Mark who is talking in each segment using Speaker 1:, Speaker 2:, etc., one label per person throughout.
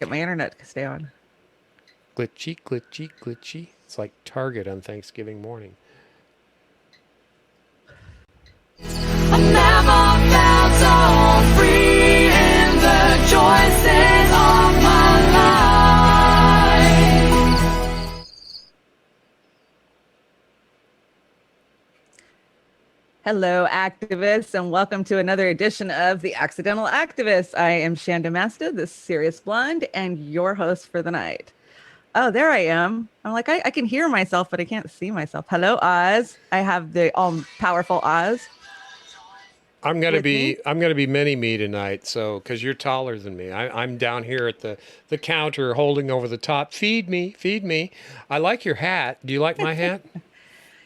Speaker 1: get my internet to stay on.
Speaker 2: Glitchy, glitchy, glitchy. It's like Target on Thanksgiving morning.
Speaker 3: I never felt so free in the choices of my life.
Speaker 1: Hello, activists, and welcome to another edition of The Accidental Activist. I am Chanda, Masta, the serious blonde, and your host for the night. Oh, there I am. I'm like, I can hear myself, but I can't see myself. Hello, Oz. I have the all-powerful Oz.
Speaker 2: I'm gonna be mini me tonight, so because you're taller than me, I'm down here at the counter holding over the top. Feed me, feed me. I like your hat. Do you like my hat?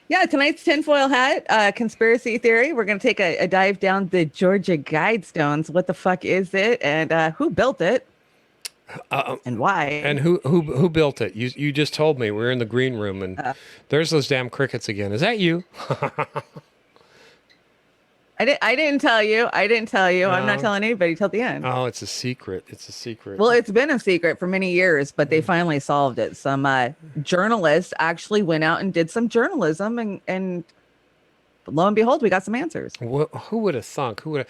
Speaker 1: Yeah, tonight's tinfoil hat, conspiracy theory. We're going to take a dive down the Georgia Guidestones. What the fuck is it, and who built it, and why?
Speaker 2: And who built it? You just told me. We're in the green room, and there's those damn crickets again. Is that you?
Speaker 1: I didn't tell you. I didn't tell you. I'm not
Speaker 2: No.
Speaker 1: telling anybody till the end.
Speaker 2: Oh, it's a secret. It's a secret.
Speaker 1: Well, it's been a secret for many years, but they finally solved it. Some journalists actually went out and did some journalism, and lo and behold, we got some answers.
Speaker 2: Who would have thunk? Who would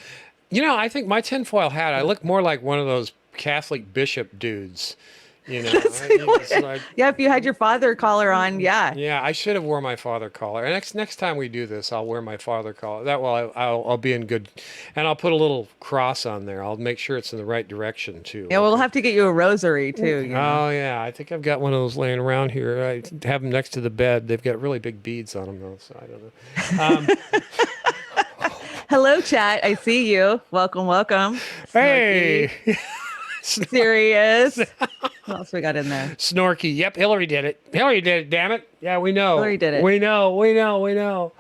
Speaker 2: have? I think my tinfoil hat. I look more like one of those Catholic bishop dudes. It's like,
Speaker 1: Yeah, if you had your father collar on, yeah.
Speaker 2: yeah, I should have wore my father collar. And next time we do this, I'll wear my father collar. That way, I'll be in good, and I'll put a little cross on there. I'll make sure it's in the right direction too.
Speaker 1: Yeah, we'll have to get you a rosary too. You know?
Speaker 2: Oh yeah, I think I've got one of those laying around here. I have them next to the bed. They've got really big beads on them though, so I don't know.
Speaker 1: Hello, chat. I see you. Welcome, welcome.
Speaker 2: Hey.
Speaker 1: Serious. What else we got in there?
Speaker 2: Snorky. Yep, Hillary did it. Hillary did it, damn it. Yeah, we know.
Speaker 1: Hillary did it.
Speaker 2: We know.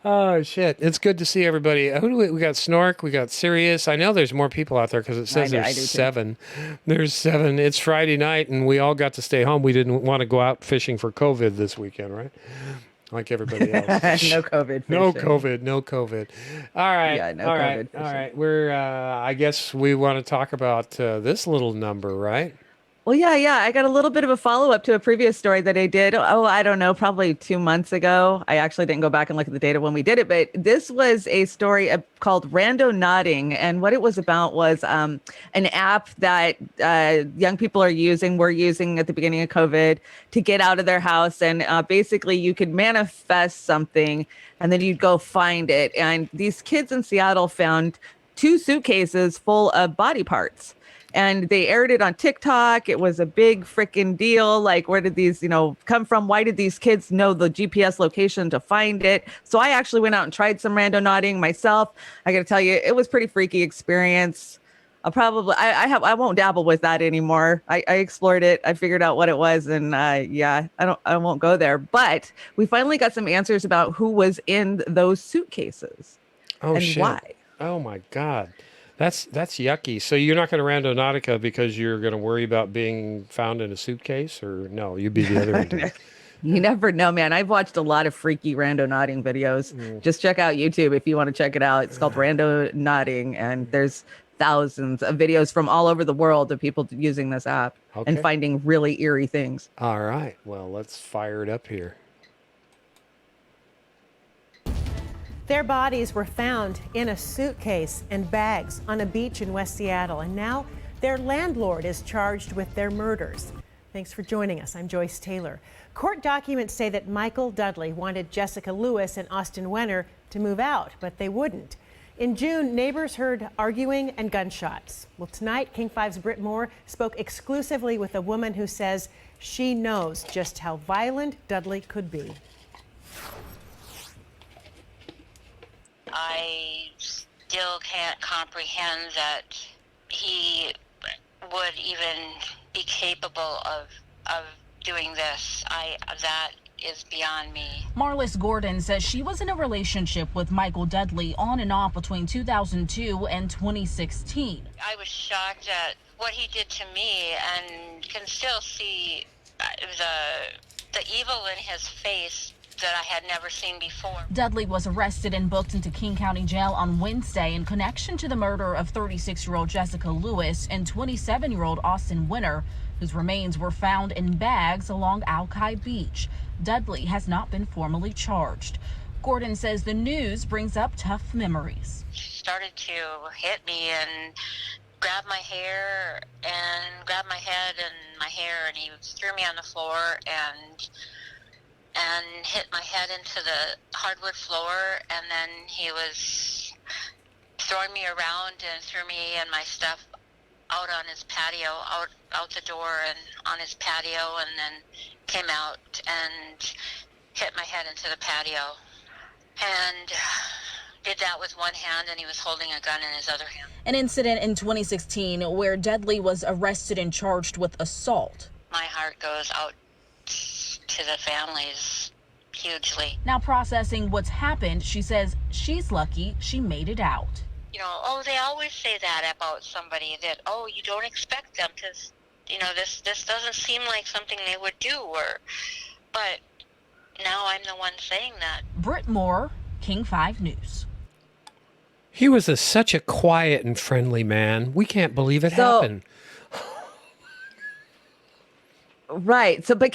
Speaker 2: Oh, shit. It's good to see everybody. Who do we got? Snork. We got Sirius. I know there's more people out there because it says
Speaker 1: I do
Speaker 2: there's
Speaker 1: too.
Speaker 2: 7. There's 7. It's Friday night, and we all got to stay home. We didn't want to go out fishing for COVID this weekend, right? Like everybody else.
Speaker 1: No COVID.
Speaker 2: No
Speaker 1: fishing.
Speaker 2: COVID. No COVID. All right.
Speaker 1: Yeah, no
Speaker 2: all
Speaker 1: COVID
Speaker 2: right.
Speaker 1: fishing.
Speaker 2: All right. We're, I guess we want to talk about this little number, right?
Speaker 1: Well, yeah. I got a little bit of a follow-up to a previous story that I did. Oh, I don't know, probably 2 months ago. I actually didn't go back and look at the data when we did it, but this was a story called Rando Nodding. And what it was about was an app that young people were using at the beginning of COVID to get out of their house. And basically you could manifest something and then you'd go find it. And these kids in Seattle found 2 suitcases full of body parts. And they aired it on TikTok. It was a big freaking deal. Like, where did these, come from? Why did these kids know the GPS location to find it? So I actually went out and tried some rando nodding myself. I got to tell you, it was pretty freaky experience. I won't dabble with that anymore. I explored it. I figured out what it was, and I won't go there. But we finally got some answers about who was in those suitcases and
Speaker 2: shit.
Speaker 1: why.
Speaker 2: Oh my God. That's yucky. So you're not going to Randonautica because you're going to worry about being found in a suitcase, or no? You'd be the other one.
Speaker 1: You never know, man. I've watched a lot of freaky rando nodding videos. Just check out YouTube if you want to check it out. It's called Rando Nodding, and there's thousands of videos from all over the world of people using this app and finding really eerie things.
Speaker 2: All right. Well, let's fire it up here.
Speaker 4: Their bodies were found in a suitcase and bags on a beach in West Seattle, and now their landlord is charged with their murders. Thanks for joining us. I'm Joyce Taylor. Court documents say that Michael Dudley wanted Jessica Lewis and Austin Wenner to move out, but they wouldn't. In June, neighbors heard arguing and gunshots. Well, tonight, King 5's Britt Moore spoke exclusively with a woman who says she knows just how violent Dudley could be.
Speaker 5: I still can't comprehend that he would even be capable of doing this. That is beyond me.
Speaker 6: MARLYS Gordon says she was in a relationship with Michael Dudley on and off between 2002 and 2016.
Speaker 5: I was shocked at what he did to me and can still see the evil in his face that I had never seen before.
Speaker 6: Dudley was arrested and booked into King County Jail on Wednesday in connection to the murder of 36-year-old Jessica Lewis and 27-year-old Austin Winter, whose remains were found in bags along Alki Beach. Dudley has not been formally charged. Gordon says the news brings up tough memories.
Speaker 5: She started to hit me and grab my hair and grab my head and my hair, and he threw me on the floor and hit my head into the hardwood floor, and then he was throwing me around and threw me and my stuff out on his patio, out the door and on his patio, and then came out and hit my head into the patio. And did that with one hand, and he was holding a gun in his other hand.
Speaker 6: An incident in 2016 where Dudley was arrested and charged with assault.
Speaker 5: My heart goes out to the families hugely.
Speaker 6: Now processing what's happened, she says she's lucky she made it out.
Speaker 5: You know, oh, they always say that about somebody, that, oh, you don't expect them to, you know, this doesn't seem like something they would do, but now I'm the one saying that.
Speaker 6: Britt Moore, King 5 News.
Speaker 2: He was such a quiet and friendly man. We can't believe it happened.
Speaker 1: Right. So, but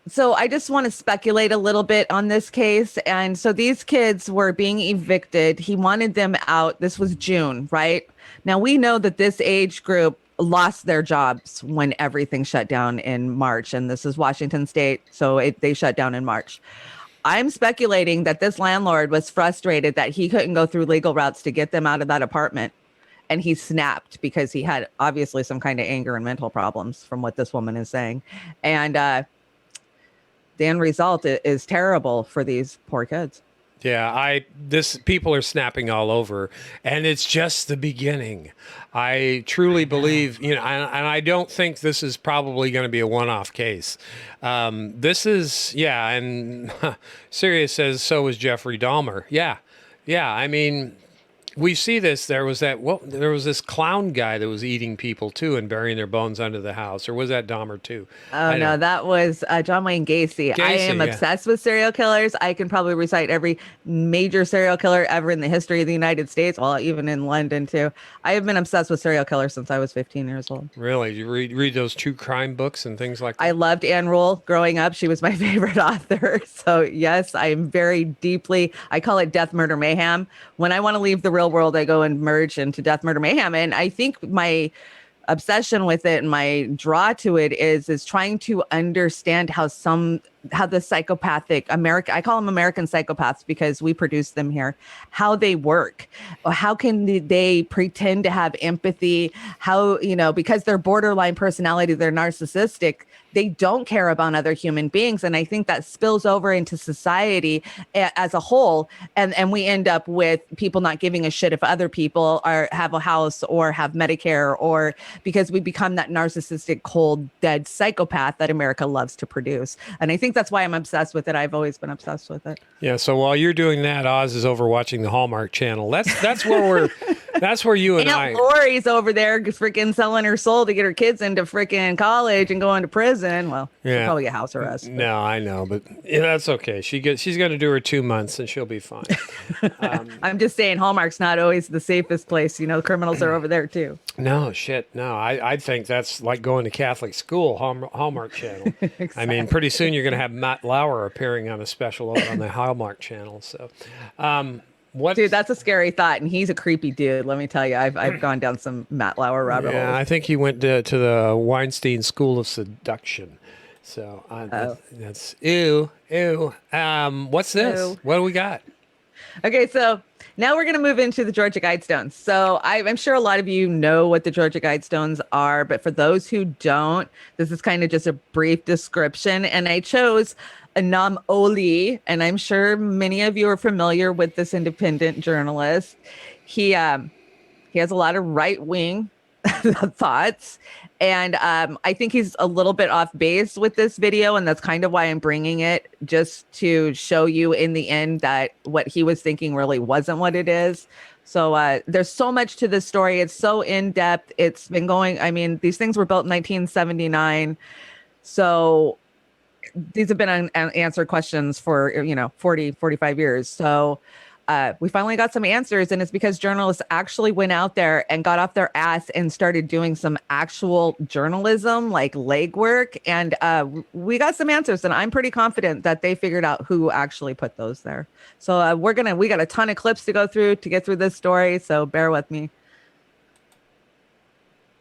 Speaker 1: so I just want to speculate a little bit on this case. And so these kids were being evicted. He wanted them out. This was June, right? Now we know that this age group lost their jobs when everything shut down in March. And this is Washington State. So they shut down in March. I'm speculating that this landlord was frustrated that he couldn't go through legal routes to get them out of that apartment. And he snapped because he had obviously some kind of anger and mental problems from what this woman is saying. And the end result is terrible for these poor kids.
Speaker 2: Yeah, people are snapping all over, and it's just the beginning. I truly believe, and I don't think this is probably going to be a one-off case. This is, and Sirius says, so is Jeffrey Dahmer. Yeah, I mean, we see this. There was this clown guy that was eating people too and burying their bones under the house. Or was that Dahmer too?
Speaker 1: Oh, no, that was John Wayne Gacy. I am obsessed with serial killers. I can probably recite every major serial killer ever in the history of the United States. Well, even in London too. I have been obsessed with serial killers since I was 15 years old.
Speaker 2: Really? You read those true crime books and things like that?
Speaker 1: I loved Anne Rule growing up. She was my favorite author. So yes, I am very deeply, I call it death, murder, mayhem. When I want to leave the real world, I go and merge into death, murder, mayhem. And I think my obsession with it and my draw to it is trying to understand how the psychopathic I call them American psychopaths because we produce them here, how they work. How can they pretend to have empathy? How, because they're borderline personality, they're narcissistic, they don't care about other human beings. And I think that spills over into society as a whole. And we end up with people not giving a shit if other people have a house or have Medicare, or because we become that narcissistic, cold, dead psychopath that America loves to produce. And I think that's why I'm obsessed with it. I've always been obsessed with it.
Speaker 2: Yeah. So while you're doing that, Oz is over watching the Hallmark Channel. That's where that's where you and I.
Speaker 1: Lori's over there freaking selling her soul to get her kids into freaking college and going to prison. Well, she'll probably get house arrest. But.
Speaker 2: No, I know, but that's okay. She's going to do her 2 months and she'll be fine.
Speaker 1: I'm just saying Hallmark's not always the safest place. Criminals are over there too.
Speaker 2: No, shit. No, I think that's like going to Catholic school, Hallmark Channel.
Speaker 1: Exactly.
Speaker 2: I mean, pretty soon you're going to have Matt Lauer appearing on a special over on the Hallmark Channel. So,
Speaker 1: Dude, that's a scary thought, and he's a creepy dude. Let me tell you, I've gone down some Matt Lauer rabbit holes.
Speaker 2: I think he went to the Weinstein School of Seduction. So that's ew. What's this?
Speaker 1: Ew.
Speaker 2: What do we got?
Speaker 1: Okay, so now we're going to move into the Georgia Guidestones. So I'm sure a lot of you know what the Georgia Guidestones are, but for those who don't, this is kind of just a brief description. And I chose Anam Oli, and I'm sure many of you are familiar with this independent journalist. He has a lot of right-wing thoughts, and I think he's a little bit off base with this video, and that's kind of why I'm bringing it, just to show you in the end that what he was thinking really wasn't what it is. So there's so much to this story. It's so in-depth. It's been going, these things were built in 1979. So these have been unanswered questions for 40, 45 years. So we finally got some answers, and it's because journalists actually went out there and got off their ass and started doing some actual journalism, like legwork, and we got some answers, and I'm pretty confident that they figured out who actually put those there. So we got a ton of clips to go through to get through this story, so bear with me.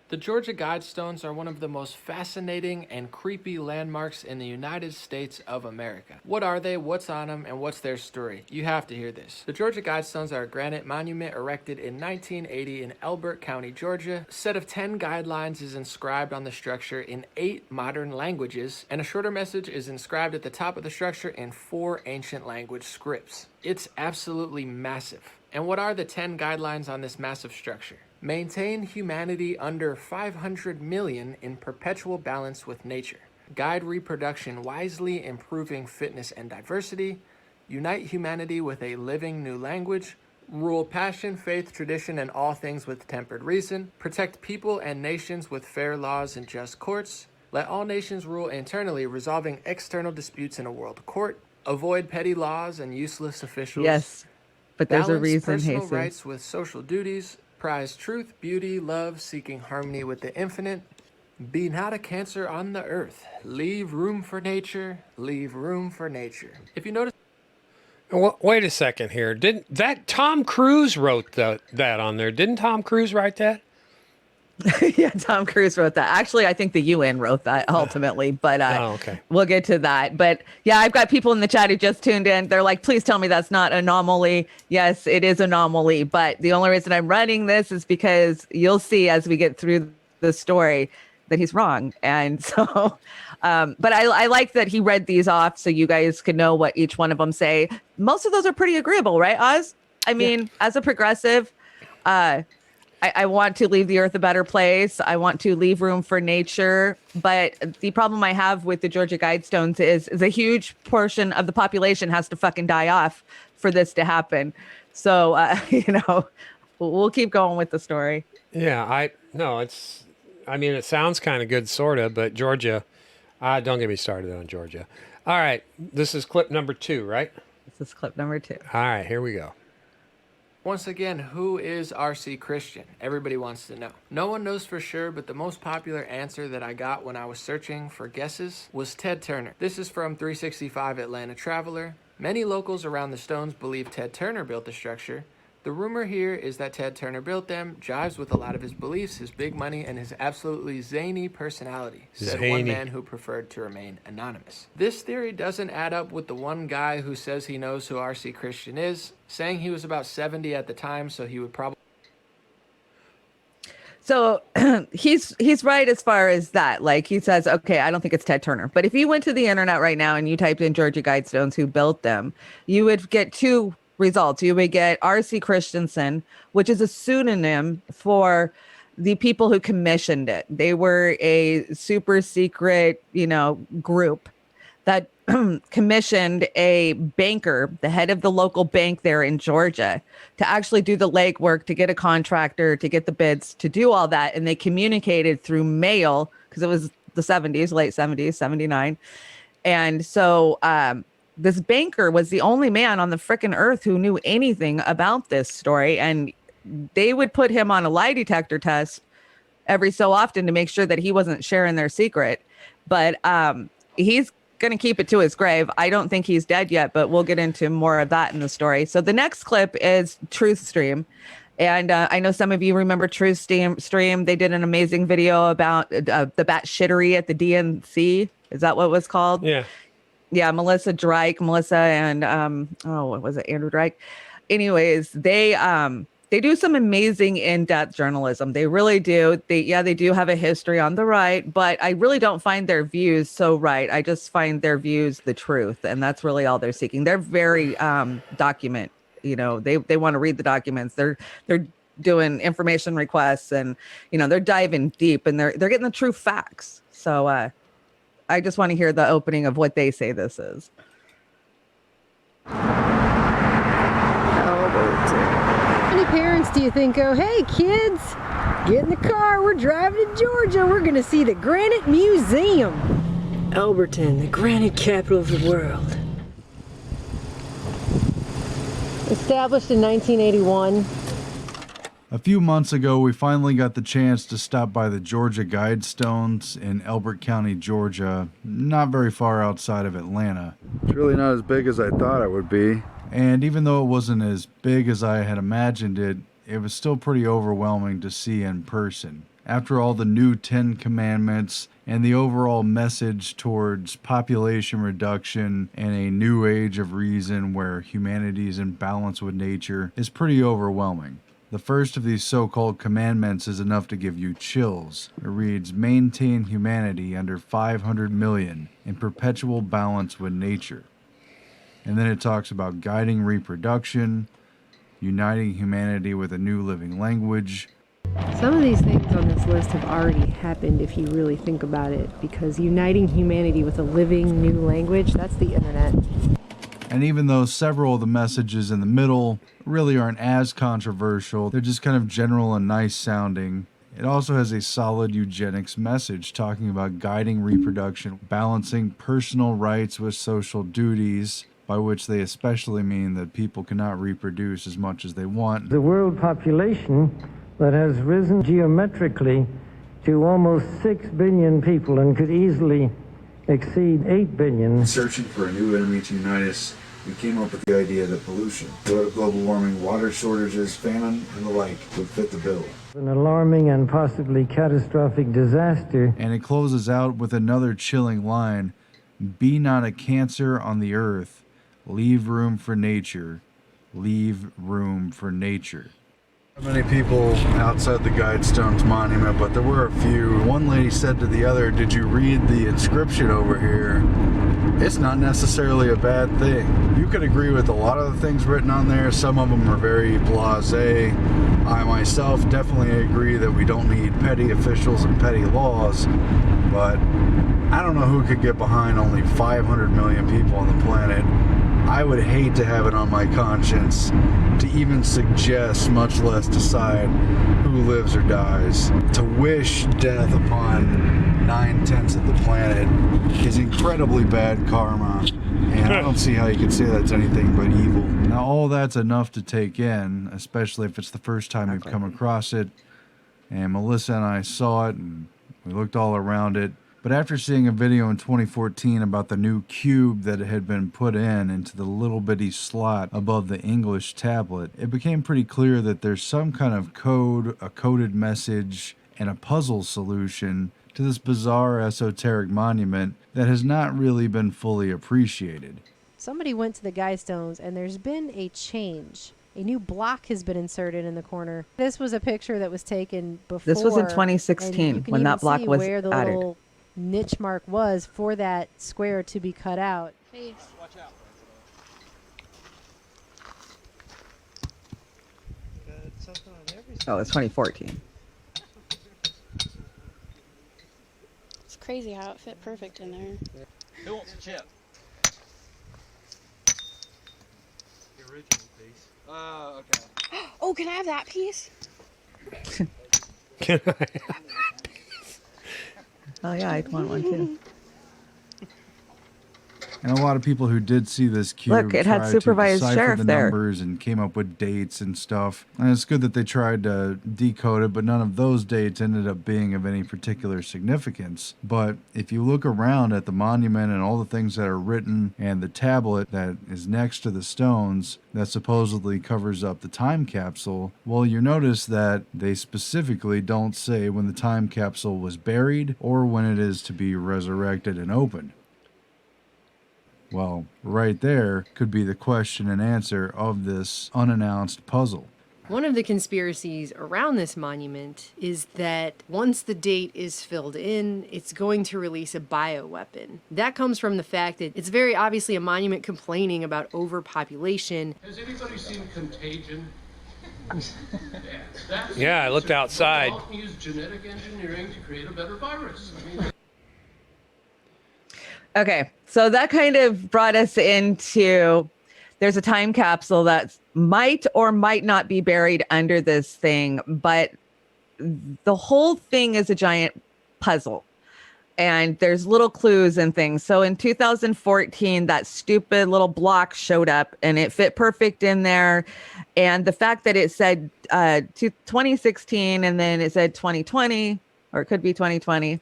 Speaker 7: The Georgia Guidestones are one of the most fascinating and creepy landmarks in the United States of America. What are they, what's on them, and what's their story? You have to hear this. The Georgia Guidestones are a granite monument erected in 1980 in Elbert County, Georgia. A set of 10 guidelines is inscribed on the structure in 8 modern languages, and a shorter message is inscribed at the top of the structure in 4 ancient language scripts. It's absolutely massive. And what are the 10 guidelines on this massive structure? Maintain humanity under 500 million in perpetual balance with nature. Guide reproduction wisely, improving fitness and diversity. Unite humanity with a living new language. Rule passion, faith, tradition, and all things with tempered reason. Protect people and nations with fair laws and just courts. Let all nations rule internally, resolving external disputes in a world court. Avoid petty laws and useless officials.
Speaker 1: Yes, but there's
Speaker 7: Balance
Speaker 1: a reason,
Speaker 7: personal
Speaker 1: Jesus.
Speaker 7: rights with social duties. Prize truth, beauty, love, seeking harmony with the infinite. Be not a cancer on the earth. Leave room for nature. Leave room for nature. If you notice...
Speaker 2: Wait a second here. Didn't that Tom Cruise wrote that on there? Didn't Tom Cruise write that?
Speaker 1: Yeah, Tom Cruise wrote that. Actually, I think the UN wrote that ultimately, but
Speaker 2: okay.
Speaker 1: We'll get to that. But yeah, I've got people in the chat who just tuned in. They're like, please tell me that's not anomaly. Yes, it is anomaly. But the only reason I'm running this is because you'll see as we get through the story that he's wrong. And so, but I like that he read these off so you guys could know what each one of them say. Most of those are pretty agreeable, right, Oz? I mean, as a progressive, I want to leave the earth a better place. I want to leave room for nature. But the problem I have with the Georgia Guidestones is a huge portion of the population has to fucking die off for this to happen. So, we'll keep going with the story.
Speaker 2: Yeah, it sounds kind of good, sort of, but Georgia, don't get me started on Georgia. All right, this is clip number 2, right?
Speaker 1: This is clip number 2.
Speaker 2: All right, here we go.
Speaker 7: Once again, who is R.C. Christian? Everybody wants to know. No one knows for sure, but the most popular answer that I got when I was searching for guesses was Ted Turner. This is from 365 Atlanta Traveler. Many locals around the Stones believe Ted Turner built the structure. The rumor here is that Ted Turner built them, jives with a lot of his beliefs, his big money, and his absolutely zany personality, said one man who preferred to remain anonymous. This theory doesn't add up with the one guy who says he knows who R.C. Christian is, saying he was about 70 at the time, so he would probably...
Speaker 1: So he's right as far as that. Like he says, okay, I don't think it's Ted Turner. But if you went to the internet right now and you typed in Georgia Guidestones, who built them, you would get 2 results. You would get R.C. Christensen, which is a pseudonym for the people who commissioned it. They were a super secret, group that commissioned a banker, the head of the local bank there in Georgia, to actually do the legwork, to get a contractor, to get the bids, to do all that. And they communicated through mail because it was the 70s, late 70s, 79. And so, this banker was the only man on the frickin' earth who knew anything about this story. And they would put him on a lie detector test every so often to make sure that he wasn't sharing their secret. But he's going to keep it to his grave. I don't think he's dead yet, but we'll get into more of that in the story. So the next clip is Truth Stream. And I know some of you remember Truth Stream. They did an amazing video about the batshittery at the DNC. Is that what it was called?
Speaker 2: Yeah.
Speaker 1: Yeah, Melissa and what was it, Andrew Drake? Anyways, they do some amazing in-depth journalism. They really do. They do have a history on the right, but I really don't find their views so right. I just find their views the truth, and that's really all they're seeking. They're very document. They want to read the documents. They're doing information requests, and they're diving deep, and they're getting the true facts. So I just want to hear the opening of what they say this is.
Speaker 8: How many parents do you think go, hey kids, get in the car, we're driving to Georgia, we're going to see the Granite Museum? Alberton, the granite capital of the world. Established in 1981.
Speaker 9: A few months ago, we finally got the chance to stop by the Georgia Guidestones in Elbert County, Georgia, not very far outside of Atlanta. It's really not as big as I thought it would be. And even though it wasn't as big as I had imagined it, it was still pretty overwhelming to see in person. After all the new 10 commandments and the overall message towards population reduction and a new age of reason where humanity is in balance with nature is pretty overwhelming. The first of these so-called commandments is enough to give you chills. It reads, maintain humanity under 500 million in perpetual balance with nature. And then it talks about guiding reproduction, uniting humanity with a new living language.
Speaker 8: Some of these things on this list have already happened if you really think about it, because uniting humanity with a living new language, that's the internet.
Speaker 9: And even though several of the messages in the middle really aren't as controversial, they're just kind of general and nice sounding, it also has a solid eugenics message talking about guiding reproduction, balancing personal rights with social duties, by which they especially mean that people cannot reproduce as much as they want.
Speaker 10: The world population that has risen geometrically to almost 6 billion people and could easily exceed 8 billion.
Speaker 9: Searching for a new enemy to unite us, we came up with the idea that pollution, global warming, water shortages, famine, and the like would fit the bill.
Speaker 10: An alarming and possibly catastrophic disaster.
Speaker 9: And it closes out with another chilling line, be not a cancer on the earth, leave room for nature, leave room for nature. Many people outside the Guidestones monument, but there were a few. One lady said to the other, did you read the inscription over here? It's not necessarily a bad thing. You could agree with a lot of the things written on there. Some of them are very blasé. I myself definitely agree that we don't need petty officials and petty laws, but I don't know who could get behind only 500 million people on the planet. I would hate to have it on my conscience to even suggest, much less decide, who lives or dies. To wish death upon 9/10 of the planet is incredibly bad karma, and I don't see how you could say that's anything but evil. Now, all that's enough to take in, especially if it's the first time we've come across it, and Melissa and I saw it, and we looked all around it. But after seeing a video in 2014 about the new cube that had been put into the little bitty slot above the English tablet, it became pretty clear that there's some kind of code, a coded message, and a puzzle solution to this bizarre esoteric monument that has not really been fully appreciated.
Speaker 8: Somebody went to the Guidestones and there's been a change. A new block has been inserted in the corner. This was a picture that was taken before.
Speaker 1: This was in 2016 when that block was
Speaker 8: where the
Speaker 1: added.
Speaker 8: little niche mark was for that square to be cut out.
Speaker 11: Please. Watch out.
Speaker 1: Oh, it's 2014.
Speaker 11: It's crazy how it fit perfect in there.
Speaker 7: Who wants a chip?
Speaker 2: The original piece.
Speaker 7: Okay.
Speaker 11: Oh, can I have that piece?
Speaker 2: Can I?
Speaker 1: Oh yeah, I'd want one too.
Speaker 9: And a lot of people who did see this cube
Speaker 1: Look, it had
Speaker 9: tried
Speaker 1: supervised
Speaker 9: to decipher
Speaker 1: sheriff
Speaker 9: the
Speaker 1: there.
Speaker 9: numbers and came up with dates and stuff. And it's good that they tried to decode it, but none of those dates ended up being of any particular significance. But if you look around at the monument and all the things that are written and the tablet that is next to the stones that supposedly covers up the time capsule, well, you notice that they specifically don't say when the time capsule was buried or when it is to be resurrected and opened. Well, right there could be the question and answer of this unannounced puzzle.
Speaker 8: One of the conspiracies around this monument is that once the date is filled in, it's going to release a bioweapon. That comes from the fact that it's very obviously a monument complaining about overpopulation.
Speaker 12: Has anybody seen Contagion?
Speaker 2: Yeah, I looked outside.
Speaker 12: Use genetic engineering to create a better virus.
Speaker 1: Okay, so that kind of brought us into, there's a time capsule that might or might not be buried under this thing, but the whole thing is a giant puzzle. and there's little clues and things. So in 2014, that stupid little block showed up and it fit perfect in there. And the fact that it said 2016 and then it said 2020, or it could be 2020.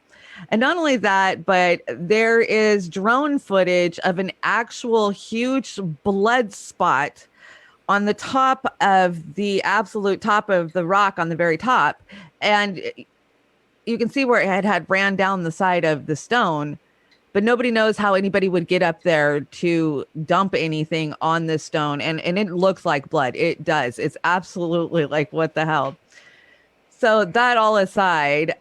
Speaker 1: And not only that, but there is drone footage of an actual huge blood spot on the top of the absolute top of the rock on the very top. And you can see where it had ran down the side of the stone, but nobody knows how anybody would get up there to dump anything on this stone. And it looks like blood. It does. It's absolutely like, what the hell? So that all aside,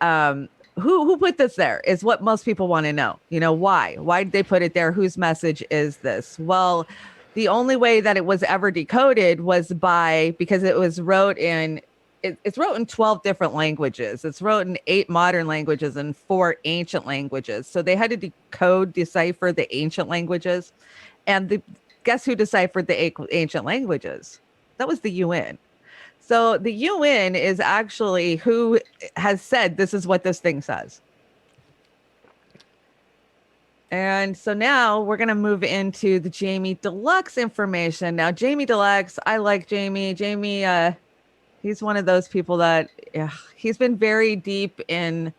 Speaker 1: who put this there is what most people want to know. You know, why? Why did they put it there? Whose message is this? Well, the only way that it was ever decoded was because it was wrote in, it's wrote in 12 different languages. It's wrote in 8 modern languages and 4 ancient languages. So they had to decipher the ancient languages. And guess who deciphered the ancient languages? That was the UN. So the UN is actually who has said this is what this thing says. And so now we're going to move into the Jamie Deluxe information. Now, Jamie Deluxe, I like Jamie. Jamie, he's one of those people that he's been very deep in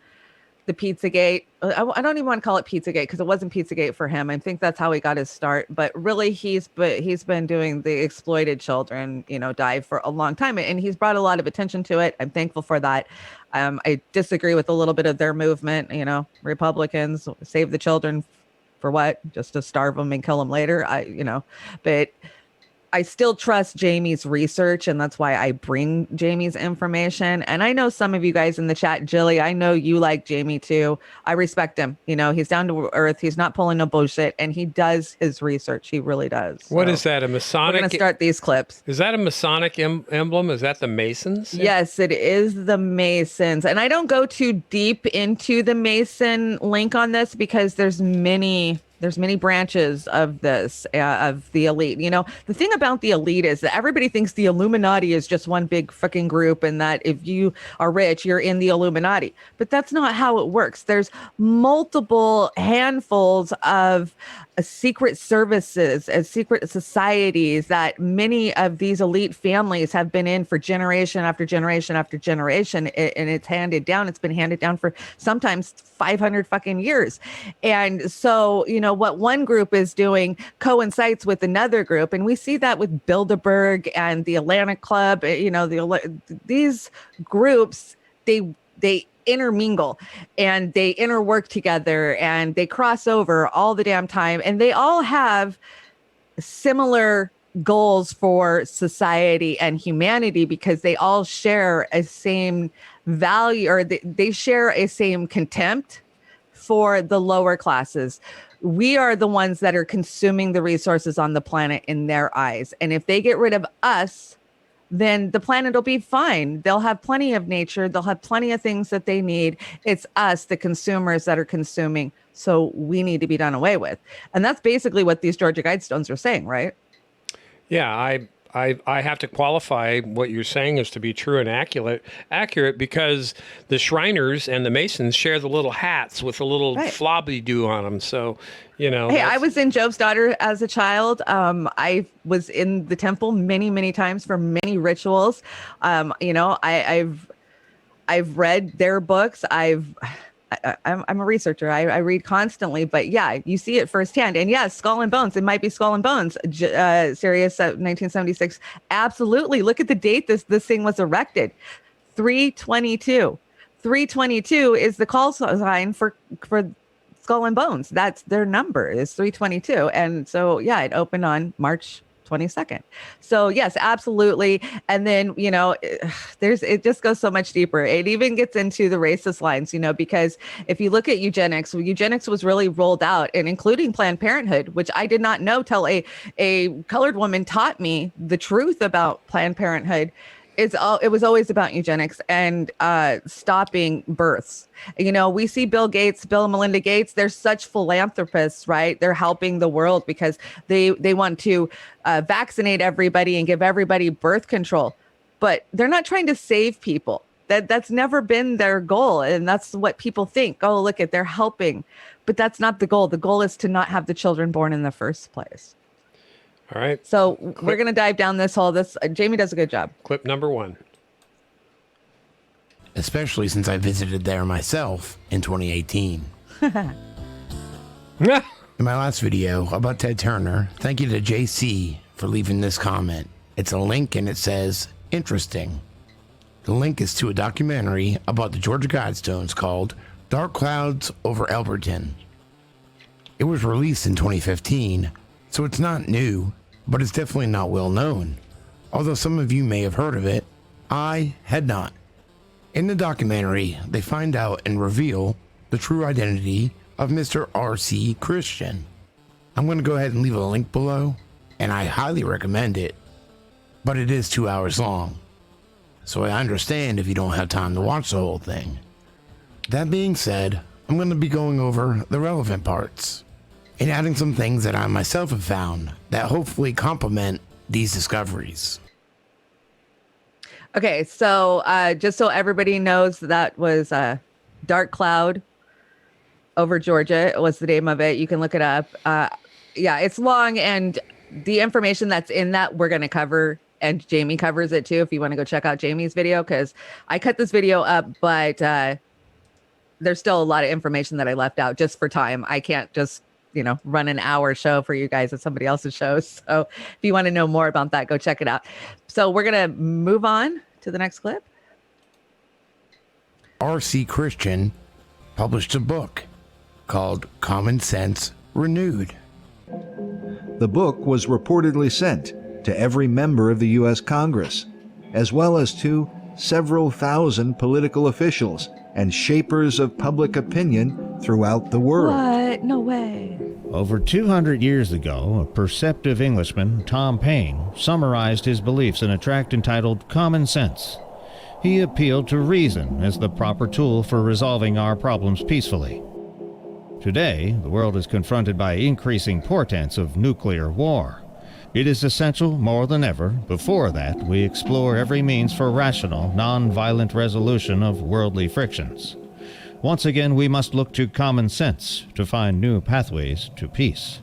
Speaker 1: the Pizzagate. I don't even want to call it Pizzagate because it wasn't Pizzagate for him. I think that's how he got his start. But really, he's been doing the exploited children, dive for a long time, and he's brought a lot of attention to it. I'm thankful for that. I disagree with a little bit of their movement. Republicans save the children for what? Just to starve them and kill them later. But I still trust Jamie's research, and that's why I bring Jamie's information. And I know some of you guys in the chat, Jilly, I know you like Jamie too. I respect him. He's down to earth. He's not pulling no bullshit, and he does his research. He really does.
Speaker 2: What is that? A Masonic?
Speaker 1: We're going to start these clips.
Speaker 2: Is that a Masonic emblem? Is that the Masons?
Speaker 1: Yes, it is the Masons. And I don't go too deep into the Mason link on this because there's many branches of this, of the elite. The thing about the elite is that everybody thinks the Illuminati is just one big fucking group and that if you are rich, you're in the Illuminati. But that's not how it works. There's multiple handfuls of secret services and secret societies that many of these elite families have been in for generation after generation after generation. And it's handed down. It's been handed down for sometimes 500 fucking years. And so, what one group is doing coincides with another group. And we see that with Bilderberg and the Atlantic Club. These groups, they intermingle and they interwork together and they cross over all the damn time. And they all have similar goals for society and humanity because they all share a same value, or they share a same contempt for the lower classes. We are the ones that are consuming the resources on the planet in their eyes. And if they get rid of us, then the planet will be fine. They'll have plenty of nature. They'll have plenty of things that they need. It's us, the consumers, that are consuming. So we need to be done away with. And that's basically what these Georgia Guidestones are saying, right?
Speaker 2: Yeah, I have to qualify what you're saying as to be true and accurate because the Shriners and the Masons share the little hats with a little flobby do on them. So,
Speaker 1: Hey, I was in Job's Daughter as a child. I was in the temple many, many times for many rituals. I've read their books. I'm a researcher. I read constantly, but yeah, you see it firsthand. And yes, Skull and Bones. It might be Skull and Bones. Sirius 1976. Absolutely. Look at the date this thing was erected. 322. 322 is the call sign for Skull and Bones. That's their number is 322. And so yeah, it opened on March 22nd. So yes, absolutely. And then, it just goes so much deeper. It even gets into the racist lines, because if you look at eugenics was really rolled out, and including Planned Parenthood, which I did not know till a colored woman taught me the truth about Planned Parenthood. It was always about eugenics and stopping births. We see Bill and Melinda Gates, they're such philanthropists, right? They're helping the world because they want to vaccinate everybody and give everybody birth control. But they're not trying to save people. That's never been their goal. And that's what people think. Oh, look at, they're helping. But that's not the goal. The goal is to not have the children born in the first place.
Speaker 2: All right.
Speaker 1: So we're going to dive down this hole. Jamie does a good job.
Speaker 2: Clip number 1.
Speaker 13: Especially since I visited there myself in 2018. In my last video about Ted Turner, thank you to JC for leaving this comment. It's a link and it says, interesting. The link is to a documentary about the Georgia Guidestones called Dark Clouds Over Elberton. It was released in 2015, so it's not new, but it's definitely not well known. Although some of you may have heard of it, I had not. In the documentary, they find out and reveal the true identity of Mr. R.C. Christian. I'm going to go ahead and leave a link below, and I highly recommend it, but it is 2 hours long. So I understand if you don't have time to watch the whole thing. That being said, I'm going to be going over the relevant parts and adding some things that I myself have found that hopefully complement these discoveries.
Speaker 1: Okay, so just so everybody knows, that was Dark Cloud Over Georgia was the name of it. You can look it up. Yeah, it's long, and the information that's in that we're going to cover, and Jamie covers it too if you want to go check out Jamie's video, because I cut this video up, but there's still a lot of information that I left out just for time. I can't just, run an hour show for you guys at somebody else's show. So if you want to know more about that, go check it out. So we're going to move on to the next clip.
Speaker 13: R.C. Christian published a book called Common Sense Renewed.
Speaker 14: The book was reportedly sent to every member of the U.S. Congress, as well as to several thousand political officials and shapers of public opinion throughout the world.
Speaker 1: What? No way.
Speaker 15: Over 200 years ago, a perceptive Englishman, Tom Paine, summarized his beliefs in a tract entitled Common Sense. He appealed to reason as the proper tool for resolving our problems peacefully. Today, the world is confronted by increasing portents of nuclear war. It is essential more than ever, before that, we explore every means for rational, non-violent resolution of worldly frictions. Once again, we must look to common sense to find new pathways to peace.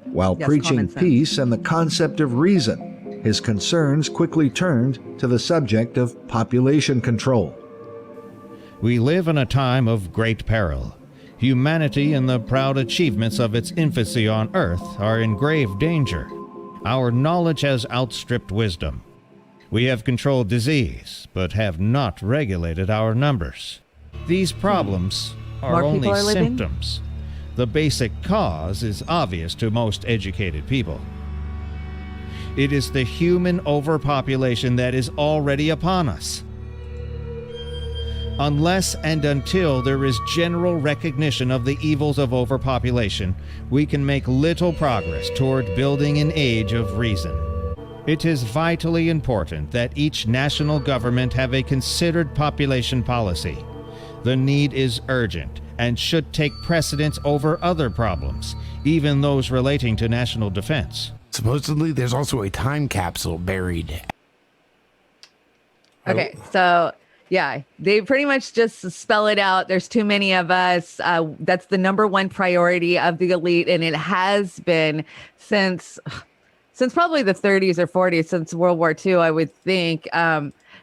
Speaker 14: While preaching peace and the concept of reason, his concerns quickly turned to the subject of population control.
Speaker 15: We live in a time of great peril. Humanity and the proud achievements of its infancy on earth are in grave danger. Our knowledge has outstripped wisdom. We have controlled disease, but have not regulated our numbers. These problems are only symptoms. The basic cause is obvious to most educated people. It is the human overpopulation that is already upon us. Unless and until there is general recognition of the evils of overpopulation, we can make little progress toward building an age of reason. It is vitally important that each national government have a considered population policy. The need is urgent and should take precedence over other problems, even those relating to national defense.
Speaker 13: Supposedly, there's also a time capsule buried.
Speaker 1: Okay, so yeah, they pretty much just spell it out. There's too many of us. That's the number one priority of the elite, and it has been since probably the 30s or 40s, since World War II, I would think.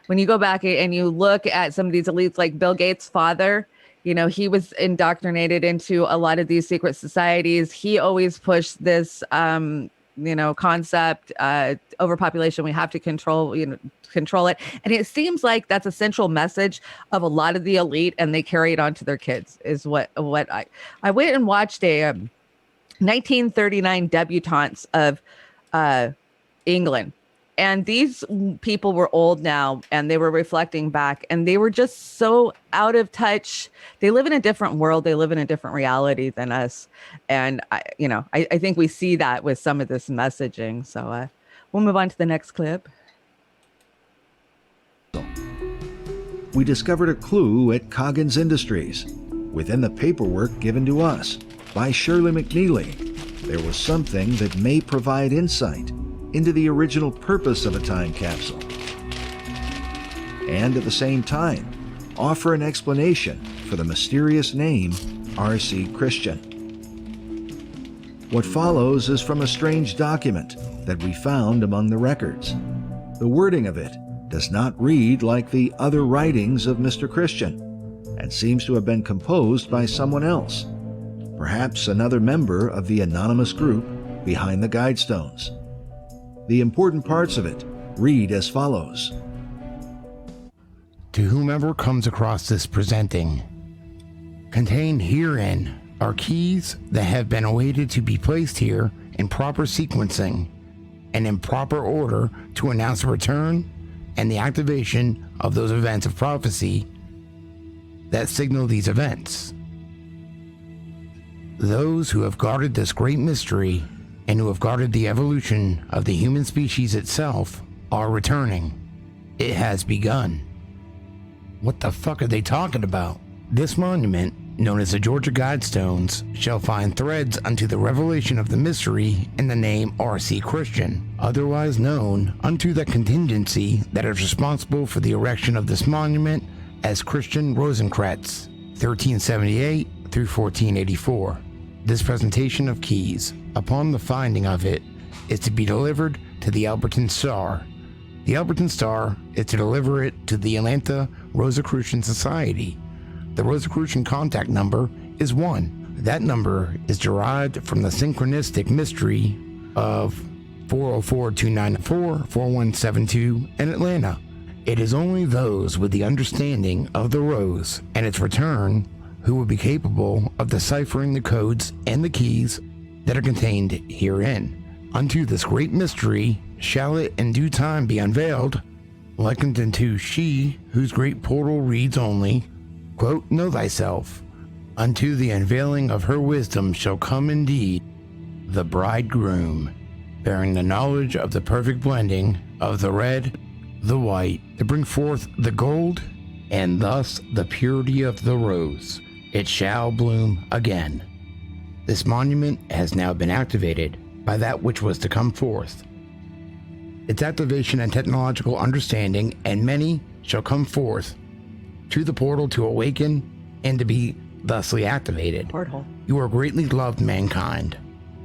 Speaker 1: When you go back and you look at some of these elites, like Bill Gates' father, he was indoctrinated into a lot of these secret societies. He always pushed this, concept, overpopulation. We have to control it. And it seems like that's a central message of a lot of the elite, and they carry it on to their kids, is what I went and watched a 1939 debutantes of England. And these people were old now, and they were reflecting back, and they were just so out of touch. They live in a different world. They live in a different reality than us. And, I think we see that with some of this messaging. So we'll move on to the next clip.
Speaker 14: We discovered a clue at Coggins Industries. Within the paperwork given to us by Shirley McNeely, there was something that may provide insight into the original purpose of a time capsule. and at the same time offer an explanation for the mysterious name R.C. Christian. What follows is from a strange document that we found among the records. The wording of it does not read like the other writings of Mr. Christian and seems to have been composed by someone else, perhaps another member of the anonymous group behind the Guidestones. The important parts of it read as follows.
Speaker 13: To whomever comes across this presenting, contained herein are keys that have been awaited to be placed here in proper sequencing and in proper order to announce the return and the activation of those events of prophecy that signal these events. Those who have guarded this great mystery and who have guarded the evolution of the human species itself are returning. It has begun. What the fuck are they talking about? This monument, known as the Georgia Guidestones, shall find threads unto the revelation of the mystery in the name R.C. Christian, otherwise known unto the contingency that is responsible for the erection of this monument as Christian Rosenkreuz, 1378 through 1484. This presentation of keys, upon the finding of it, is to be delivered to the Alberton Star. The Alberton Star is to deliver it to the Atlanta Rosicrucian Society. The Rosicrucian contact number is 1. That number is derived from the synchronistic mystery of 404-294-4172 in Atlanta. It is only those with the understanding of the rose and its return who will be capable of deciphering the codes and the keys that are contained herein. Unto this great mystery shall it in due time be unveiled, likened unto she whose great portal reads only, quote, know thyself. Unto the unveiling of her wisdom shall come indeed the bridegroom, bearing the knowledge of the perfect blending of the red, the white, to bring forth the gold, and thus the purity of the rose. It shall bloom again. This monument has now been activated by that which was to come forth. Its activation and technological understanding, and many shall come forth to the portal to awaken and to be thusly activated.
Speaker 1: Portal.
Speaker 13: You are greatly loved, mankind.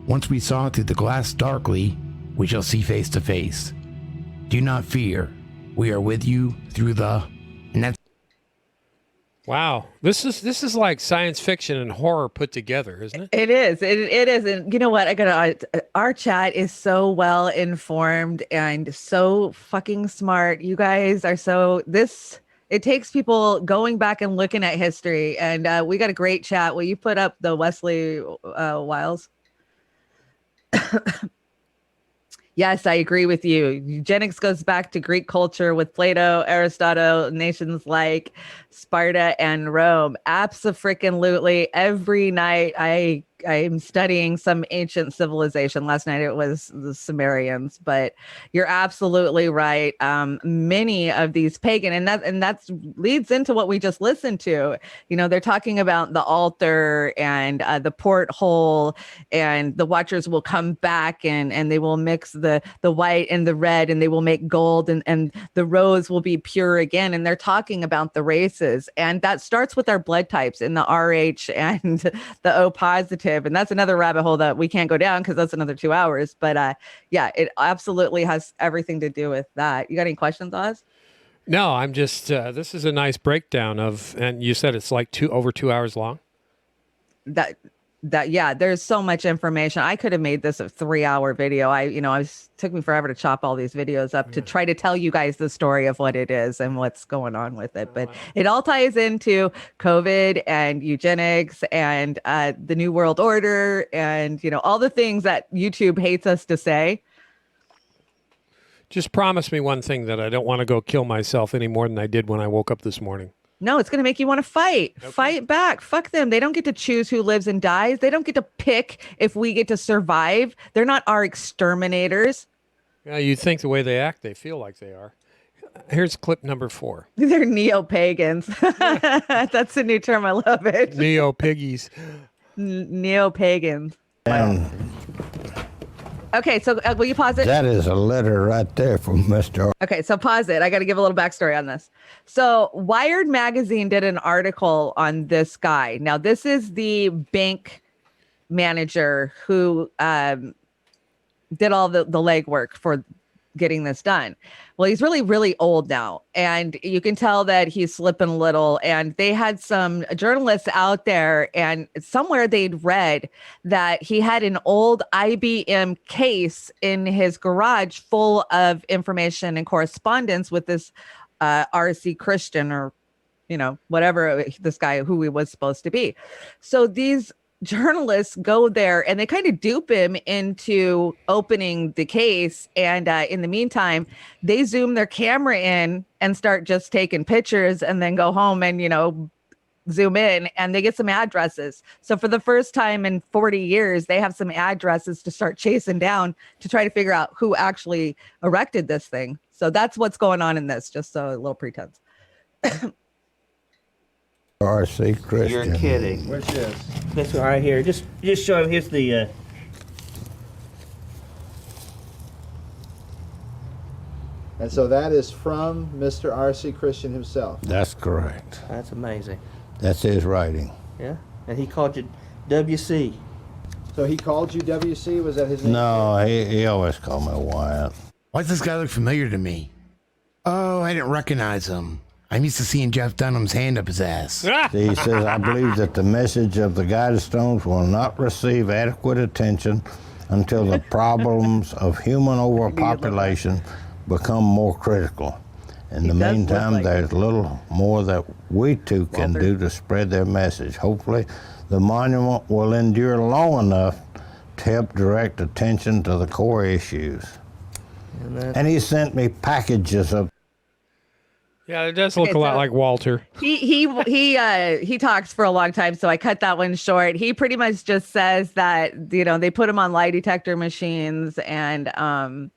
Speaker 13: Once we saw through the glass darkly, we shall see face to face. Do not fear. We are with you through the... And that's...
Speaker 2: Wow, this is like science fiction and horror put together, isn't it?
Speaker 1: It is. It is. And you know what? Our chat is so well informed and so fucking smart. You guys are it takes people going back and looking at history. And we got a great chat. Will you put up the Wesley Wiles? Yes, I agree with you. Eugenics goes back to Greek culture with Plato, Aristotle, nations like Sparta and Rome. Abso-freaking-lutely. Every night I'm studying some ancient civilization. Last night it was the Sumerians, but you're absolutely right. Many of these pagan, and that leads into what we just listened to. You know, they're talking about the altar and the porthole, and the watchers will come back and they will mix the white and the red, and they will make gold, and the rose will be pure again. And they're talking about the races, and that starts with our blood types in the RH and the O positive. And that's another rabbit hole that we can't go down because that's another 2 hours. But yeah, it absolutely has everything to do with that. You got any questions, Oz?
Speaker 2: No, I'm just, this is a nice breakdown of, and you said it's like over 2 hours long?
Speaker 1: Yeah, there's so much information. I could have made this a 3-hour video. Took me forever to chop all these videos up to try to tell you guys the story of what it is and what's going on with it. But it all ties into COVID and eugenics and the New World Order and, all the things that YouTube hates us to say.
Speaker 2: Just promise me one thing, that I don't want to go kill myself any more than I did when I woke up this morning.
Speaker 1: No, it's going to make you want to fight.
Speaker 2: Okay.
Speaker 1: Fight back. Fuck them. They don't get to choose who lives and dies. They don't get to pick if we get to survive. They're not our exterminators.
Speaker 2: Yeah, you think the way they act, they feel like they are. Here's clip number 4.
Speaker 1: They're neo-pagans. That's a new term. I love it.
Speaker 2: Neo-piggies.
Speaker 1: Neo-pagans. Okay, so will you pause it?
Speaker 16: That is a letter right there from Mr.
Speaker 1: Okay, so pause it. I got to give a little backstory on this. So Wired magazine did an article on this guy. Now, this is the bank manager who did all the legwork for getting this done. Well, he's really, really old now, and you can tell that he's slipping a little. And they had some journalists out there, and somewhere they'd read that he had an old IBM case in his garage full of information and correspondence with this R.C. Christian, or, you know, whatever this guy who he was supposed to be. So these journalists go there and they kind of dupe him into opening the case. And in the meantime, they zoom their camera in and start just taking pictures, and then go home and, you know, zoom in, and they get some addresses. So for the first time in 40 years, they have some addresses to start chasing down to try to figure out who actually erected this thing. So that's what's going on in this, just so a little pretense.
Speaker 16: R.C. Christian.
Speaker 17: You're kidding.
Speaker 18: Where's this?
Speaker 17: This one right here. Just show him. Here's the.
Speaker 18: And so that is from Mr. R.C. Christian himself.
Speaker 16: That's correct.
Speaker 17: That's amazing.
Speaker 16: That's his writing.
Speaker 17: Yeah, and he called you W.C.
Speaker 18: So he called you W.C.? Was that his name?
Speaker 16: No, he always called me Wyatt.
Speaker 13: Why does this guy look familiar to me? Oh, I didn't recognize him. I'm used to seeing Jeff Dunham's hand up his ass.
Speaker 16: He says, I believe that the message of the Guidestones will not receive adequate attention until the problems of human overpopulation become more critical. In the meantime, there's little more that we too can do to spread their message. Hopefully, the monument will endure long enough to help direct attention to the core issues. And he sent me packages of.
Speaker 2: Yeah, it does look a lot like Walter.
Speaker 1: He talks for a long time, so I cut that one short. He pretty much just says that, you know, they put him on lie detector machines, and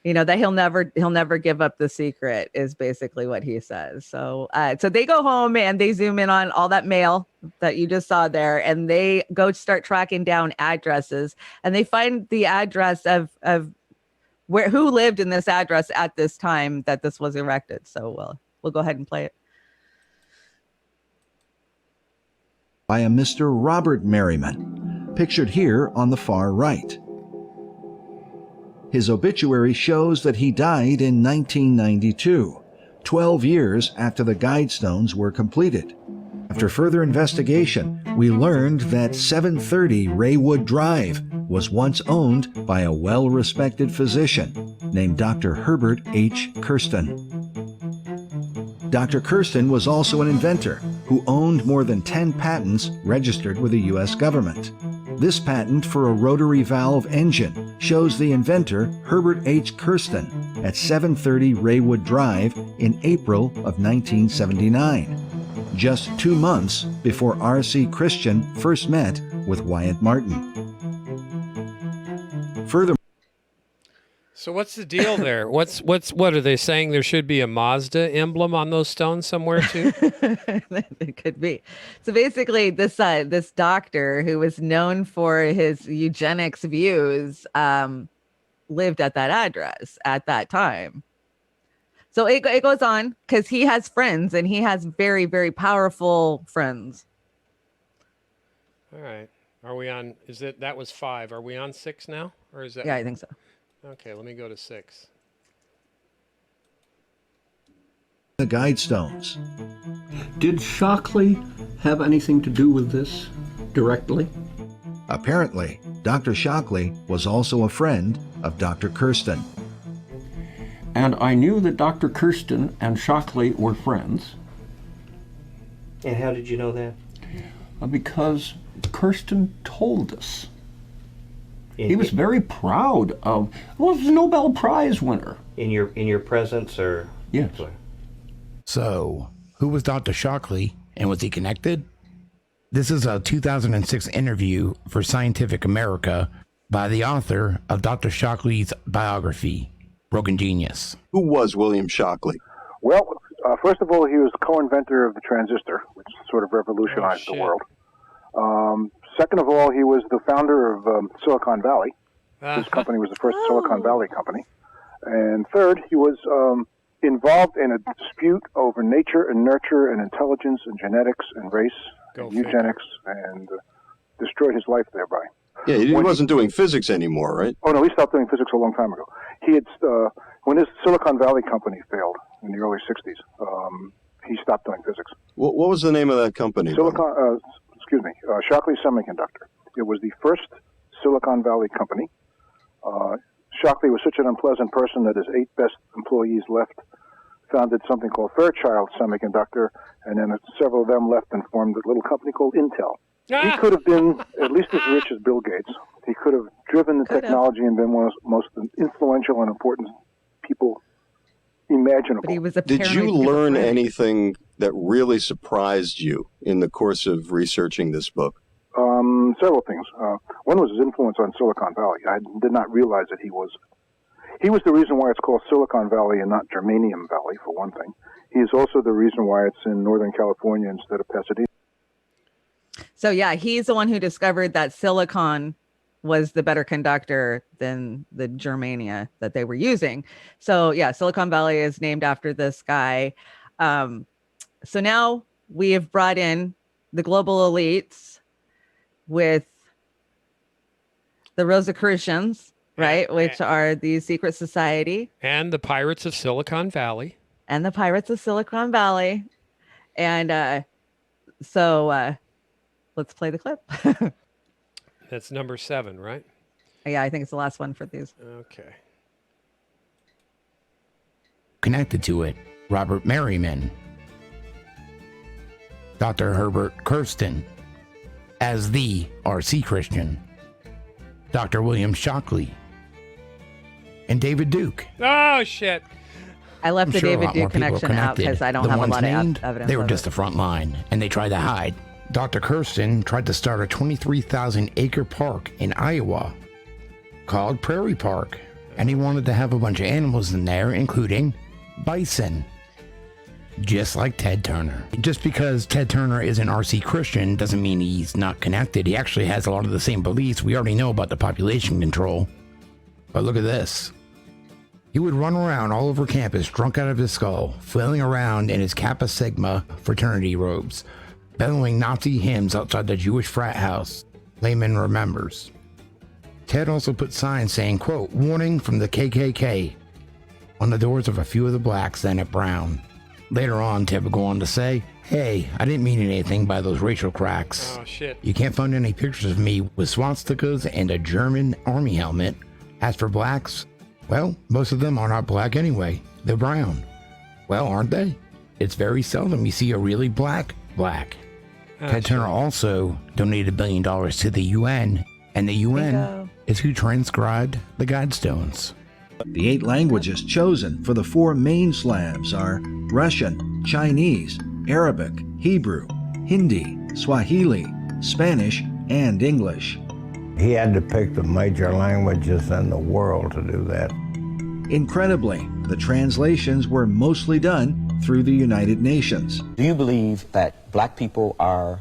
Speaker 1: you know, that he'll never give up the secret is basically what he says. So so they go home and they zoom in on all that mail that you just saw there, and they go start tracking down addresses, and they find the address of who lived in this address at this time that this was erected. So we'll go ahead and play it.
Speaker 14: By a Mr. Robert Merriman, pictured here on the far right. His obituary shows that he died in 1992, 12 years after the Guidestones were completed. After further investigation, we learned that 730 Raywood Drive was once owned by a well-respected physician named Dr. Herbert H. Kirsten. Dr. Kirsten was also an inventor who owned more than 10 patents registered with the U.S. government. This patent for a rotary valve engine shows the inventor Herbert H. Kirsten at 730 Raywood Drive in April of 1979, just 2 months before R.C. Christian first met with Wyatt Martin. Furthermore,
Speaker 2: so what's the deal there? What are they saying? There should be a Mazda emblem on those stones somewhere too?
Speaker 1: It could be. So basically, this doctor who was known for his eugenics views lived at that address at that time. So it goes on because he has friends, and he has very, very powerful friends.
Speaker 2: All right. Are we on? That was 5? Are we on 6 now, or is that?
Speaker 1: Yeah, I think so.
Speaker 2: Okay, let me go to 6.
Speaker 14: the Guidestones.
Speaker 19: Did Shockley have anything to do with this directly?
Speaker 14: Apparently, Dr. Shockley was also a friend of Dr. Kirsten.
Speaker 19: And I knew that Dr. Kirsten and Shockley were friends.
Speaker 17: And how did you know that?
Speaker 19: Because Kirsten told us. He was very proud of, well, he was a Nobel Prize winner.
Speaker 17: In your presence, or?
Speaker 19: Yes.
Speaker 13: So, who was Dr. Shockley, and was he connected? This is a 2006 interview for Scientific America by the author of Dr. Shockley's biography, Broken Genius.
Speaker 20: Who was William Shockley?
Speaker 21: Well, first of all, he was the co-inventor of the transistor, which sort of revolutionized the world. Second of all, he was the founder of Silicon Valley. His company was the first Silicon Valley company. And third, he was involved in a dispute over nature and nurture and intelligence and genetics and race and eugenics and destroyed his life thereby.
Speaker 20: Yeah, he wasn't doing physics anymore, right?
Speaker 21: Oh, no, he stopped doing physics a long time ago. He had, when his Silicon Valley company failed in the early 60s, he stopped doing physics.
Speaker 20: What was the name of that company?
Speaker 21: Shockley Semiconductor. It was the first Silicon Valley company. Shockley was such an unpleasant person that his 8 best employees left, founded something called Fairchild Semiconductor, and then several of them left and formed a little company called Intel. He could have been at least as rich as Bill Gates. He could have driven the technology and been one of the most influential and important people imaginable.
Speaker 1: But he was a
Speaker 20: Did you learn anything that really surprised you in the course of researching this book?
Speaker 21: Several things. One was his influence on Silicon Valley. I did not realize that he was the reason why it's called Silicon Valley and not Germanium Valley, for one thing. He is also the reason why it's in Northern California instead of Pasadena.
Speaker 1: So yeah, he's the one who discovered that silicon was the better conductor than the germania that they were using. So yeah, Silicon Valley is named after this guy. So now we have brought in the global elites with the Rosicrucians, right? Which are the secret society.
Speaker 2: And the Pirates of Silicon Valley.
Speaker 1: And the Pirates of Silicon Valley. And so let's play the clip.
Speaker 2: That's number 7, right?
Speaker 1: Yeah, I think it's the last one for these.
Speaker 2: Okay.
Speaker 13: Connected to it, Robert Merriman, Dr. Herbert Kirsten as the R.C. Christian, Dr. William Shockley, and David Duke.
Speaker 2: Oh, shit.
Speaker 1: I left the David Duke connection out because I don't have a lot of evidence.
Speaker 13: They were just the front line, and they tried to hide. Dr. Kirsten tried to start a 23,000-acre park in Iowa called Prairie Park, and he wanted to have a bunch of animals in there, including bison. Just like Ted Turner. Just because Ted Turner is an RC Christian doesn't mean he's not connected. He actually has a lot of the same beliefs we already know about the population control. But look at this. He would run around all over campus drunk out of his skull, flailing around in his Kappa Sigma fraternity robes, bellowing Nazi hymns outside the Jewish frat house. Layman remembers. Ted also put signs saying, quote, "Warning from the KKK," on the doors of a few of the blacks then at Brown. Later on, Ted would go on to say, "Hey, I didn't mean anything by those racial cracks.
Speaker 2: Oh, shit.
Speaker 13: You can't find any pictures of me with swastikas and a German army helmet. As for blacks, well, most of them are not black anyway. They're brown. Well, aren't they? It's very seldom you see a really black. Ted Turner also donated $1 billion to the UN, and the UN is who transcribed the Guidestones.
Speaker 14: The 8 languages chosen for the 4 main slabs are Russian, Chinese, Arabic, Hebrew, Hindi, Swahili, Spanish, and English.
Speaker 16: He had to pick the major languages in the world to do that.
Speaker 14: Incredibly, the translations were mostly done through the United Nations.
Speaker 3: Do you believe that black people are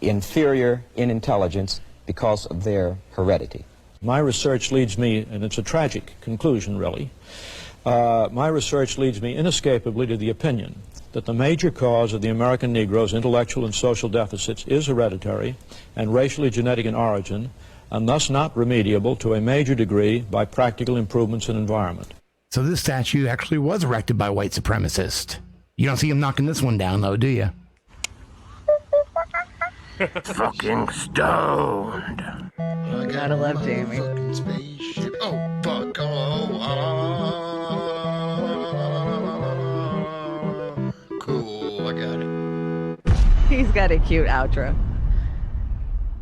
Speaker 3: inferior in intelligence because of their heredity?
Speaker 22: My research leads me, and it's a tragic conclusion really, my research leads me inescapably to the opinion that the major cause of the American Negro's intellectual and social deficits is hereditary and racially genetic in origin, and thus not remediable to a major degree by practical improvements in environment.
Speaker 13: So this statue actually was erected by white supremacists. You don't see him knocking this one down though, do you?
Speaker 23: Fucking stoned.
Speaker 1: I gotta love Jamie.
Speaker 23: Fucking spaceship. Oh, fuck. Cool, I got it.
Speaker 1: He's got a cute outro.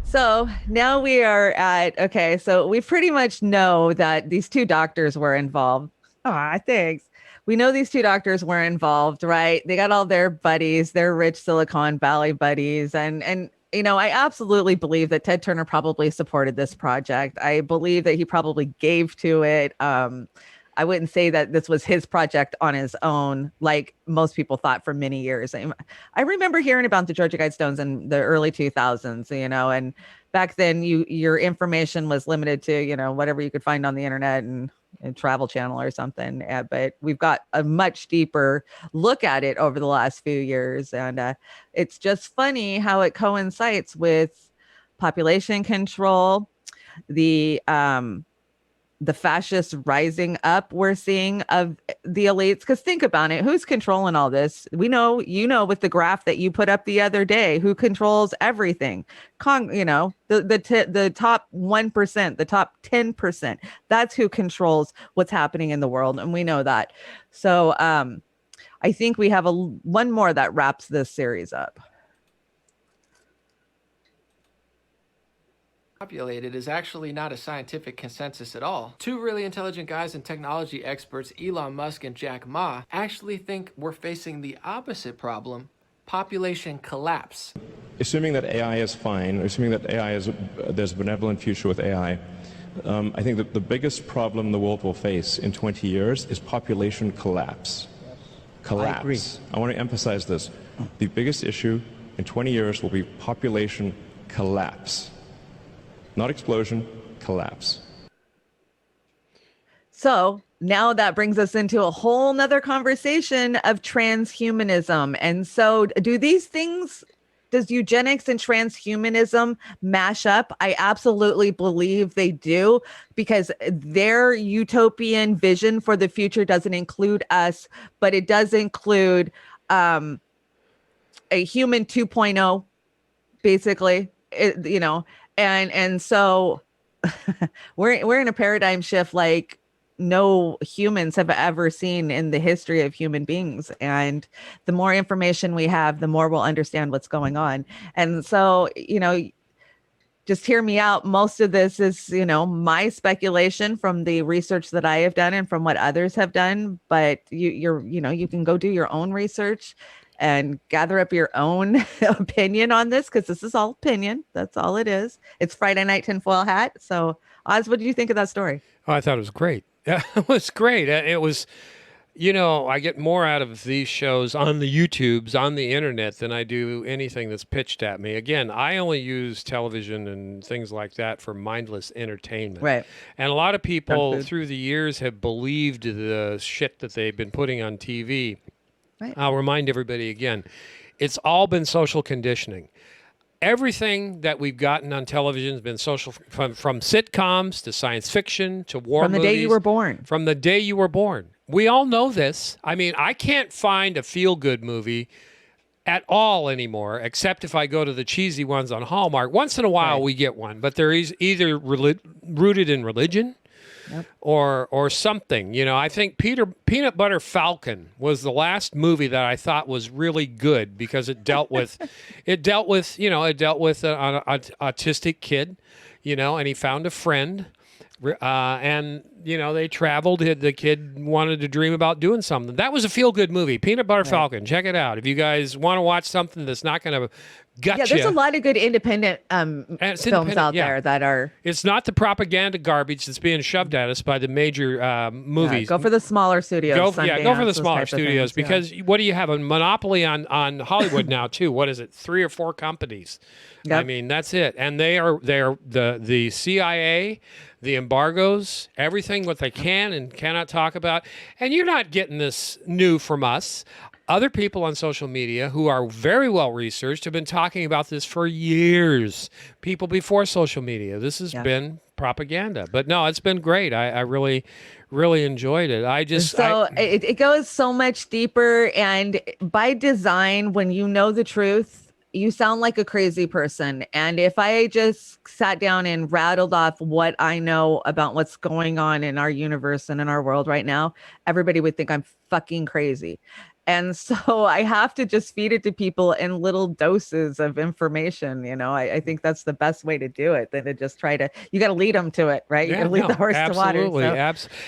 Speaker 1: So now we are at, okay, so we pretty much know that these 2 doctors were involved. Thanks. We know these 2 doctors were involved, right? They got all their buddies, their rich Silicon Valley buddies. And you know, I absolutely believe that Ted Turner probably supported this project. I believe that he probably gave to it. I wouldn't say that this was his project on his own, like most people thought for many years. I remember hearing about the Georgia Guidestones in the early 2000s, and back then your information was limited to, whatever you could find on the internet and Travel Channel or something. But we've got a much deeper look at it over the last few years. And it's just funny how it coincides with population control, the fascist rising up we're seeing of the elites. Because think about it, who's controlling all this? We know, with the graph that you put up the other day, who controls everything. The top 1%, the top 10%. That's who controls what's happening in the world, and we know that. So I think we have one more that wraps this series up.
Speaker 7: Populated is actually not a scientific consensus at all. Two really intelligent guys and technology experts, Elon Musk and Jack Ma, actually think we're facing the opposite problem: population collapse.
Speaker 4: Assuming that AI is fine, assuming that there's a benevolent future with AI, I think that the biggest problem the world will face in 20 years is population collapse. Collapse. I agree. I want to emphasize this. The biggest issue in 20 years will be population collapse. Not explosion, collapse.
Speaker 1: So now that brings us into a whole nother conversation of transhumanism. And so does eugenics and transhumanism mash up? I absolutely believe they do, because their utopian vision for the future doesn't include us, but it does include a human 2.0, basically, And so we're in a paradigm shift like no humans have ever seen in the history of human beings. And the more information we have, the more we'll understand what's going on. And so, just hear me out. Most of this is, my speculation from the research that I have done and from what others have done. But you can go do your own research and gather up your own opinion on this, because this is all opinion. That's all it is. It's Friday Night Tinfoil Hat. So, Oz, what did you think of that story?
Speaker 2: Oh, I thought it was great. It was great. It was, I get more out of these shows on the YouTubes, on the internet, than I do anything that's pitched at me. Again, I only use television and things like that for mindless entertainment.
Speaker 1: Right.
Speaker 2: And a lot of people through the years have believed the shit that they've been putting on TV. Right. I'll remind everybody again, it's all been social conditioning. Everything that we've gotten on television has been social, from sitcoms to science fiction to war movies.
Speaker 1: From the day you were born.
Speaker 2: From the day you were born. We all know this. I mean, I can't find a feel-good movie at all anymore, except if I go to the cheesy ones on Hallmark. Once in a while we get one, but they're either rooted in religion, yep, or something. I think Peanut Butter Falcon was the last movie that I thought was really good, because it dealt with an autistic kid, and he found a friend, and they traveled. The kid wanted to dream about doing something. That was a feel-good movie, Peanut Butter Falcon. Check it out if you guys want to watch something that's not going to gut you.
Speaker 1: Yeah, there's a lot of good independent films out there that are.
Speaker 2: It's not the propaganda garbage that's being shoved at us by the major movies.
Speaker 1: Go for the smaller studios.
Speaker 2: Go for the smaller studios, because what do you have, a monopoly on Hollywood now too? What is it? 3 or 4 companies. Yep. I mean, that's it. And they are the CIA, the embargoes, everything what they can and cannot talk about. And you're not getting this new from us. Other people on social media who are very well researched have been talking about this for years. People before social media. This has been propaganda. But no, it's been great. I really, really enjoyed it.
Speaker 1: It goes so much deeper, and by design, when you know the truth, you sound like a crazy person. And if I just sat down and rattled off what I know about what's going on in our universe and in our world right now, everybody would think I'm fucking crazy. And so I have to just feed it to people in little doses of information. I think that's the best way to do it, than to just you got to lead them to it, right? You got to lead the horse to water.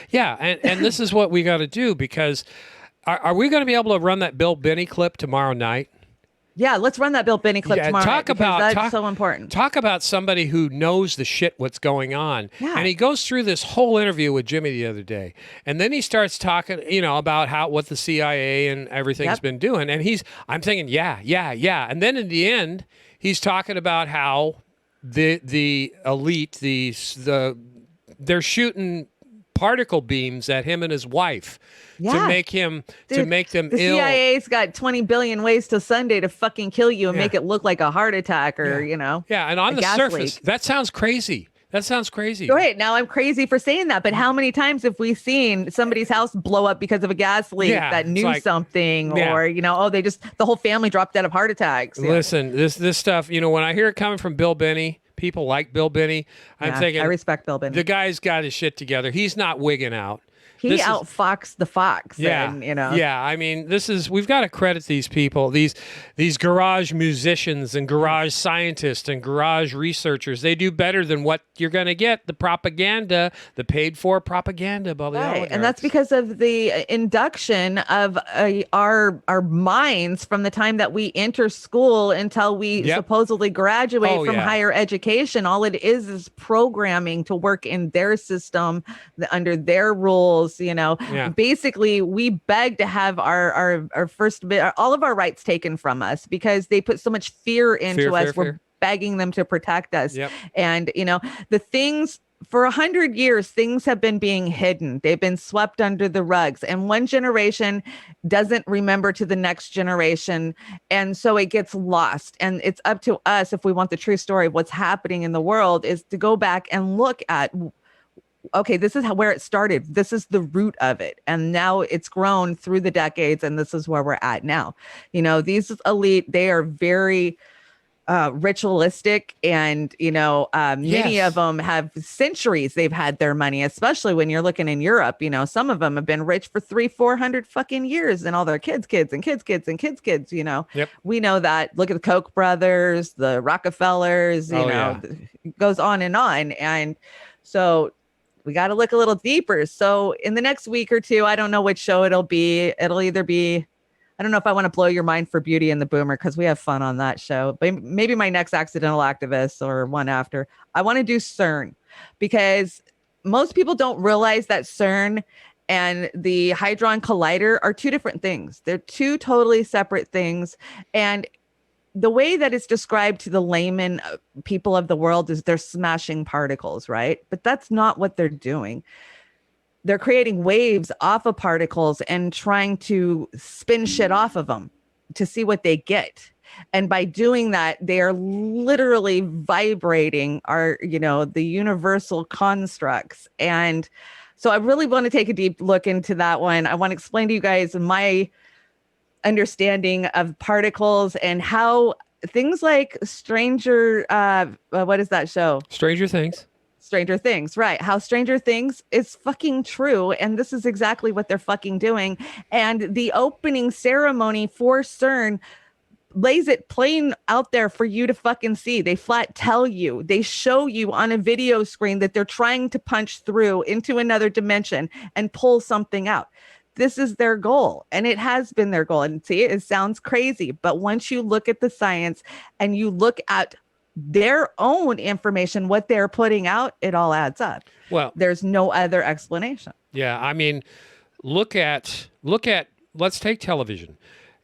Speaker 2: Yeah. And this is what we got to do, because are we going to be able to run that Bill Benny clip tomorrow night?
Speaker 1: Yeah, let's run that Bill Binney clip tomorrow.
Speaker 2: Talk about
Speaker 1: that's so important.
Speaker 2: Talk about somebody who knows the shit what's going on.
Speaker 1: Yeah.
Speaker 2: And he goes through this whole interview with Jimmy the other day, and then he starts talking, about what the CIA and everything's been doing. And I'm thinking, yeah. And then in the end, he's talking about how the elite, they're shooting particle beams at him and his wife to make them ill.
Speaker 1: The CIA's got 20 billion ways till Sunday to fucking kill you and make it look like a heart attack or,
Speaker 2: Yeah, and on the surface, that sounds crazy. Go ahead.
Speaker 1: Now I'm crazy for saying that, but how many times have we seen somebody's house blow up because of a gas leak that knew something or, the whole family dropped dead of heart attacks. Yeah.
Speaker 2: Listen, this stuff, when I hear it coming from Bill Binney, people like Bill Binney, I'm thinking,
Speaker 1: I respect Bill Binney.
Speaker 2: The guy's got his shit together. He's not wigging out.
Speaker 1: He outfoxed the fox.
Speaker 2: Yeah,
Speaker 1: and,
Speaker 2: yeah. I mean, we've got to credit these people, these garage musicians and garage scientists and garage researchers. They do better than what you're going to get. The propaganda, the paid-for propaganda by the oligarchs.
Speaker 1: And that's because of the induction of our minds from the time that we enter school until we supposedly graduate from higher education. All it is programming to work in their system under their rules. Basically we beg to have our first bit, all of our rights taken from us because they put so much fear into us. We're begging them to protect us. And the things for 100 years, things have been being hidden. They've been swept under the rugs, and one generation doesn't remember to the next generation. And so it gets lost, and it's up to us, if we want the true story of what's happening in the world, is to go back and look at, okay, this is where it started. This is the root of it. And now it's grown through the decades. And this is where we're at now. These elite, they are very ritualistic. And, many of them have centuries they've had their money, especially when you're looking in Europe. Some of them have been rich for 300-400 fucking years, and all their kids. We know that. Look at the Koch brothers, the Rockefellers, it goes on. And so we got to look a little deeper. So in the next week or two, I don't know which show it'll be. It'll either be, I don't know if I want to blow your mind for Beauty and the Boomer, because we have fun on that show, but maybe my next Accidental Activist or one after. I want to do CERN, because most people don't realize that CERN and the Hadron Collider are two different things. They're two totally separate things. And the way that it's described to the layman people of the world is they're smashing particles, right? But that's not what they're doing. They're creating waves off of particles and trying to spin shit off of them to see what they get. And by doing that, they are literally vibrating the universal constructs. And so I really want to take a deep look into that one. I want to explain to you guys my understanding of particles and how things like what is that show?
Speaker 2: Stranger Things, right? How Stranger Things is fucking true. And this is exactly what they're fucking doing. And the opening ceremony for CERN lays it plain out there for you to fucking see. They flat tell you, they show you on a video screen that they're trying to punch through into another dimension and pull something out. This is their goal, and it has been their goal. And see, it sounds crazy, but once you look at the science and you look at their own information, what they're putting out, it all adds up. Well,
Speaker 1: there's no other explanation.
Speaker 2: Yeah, I mean, look at let's take television.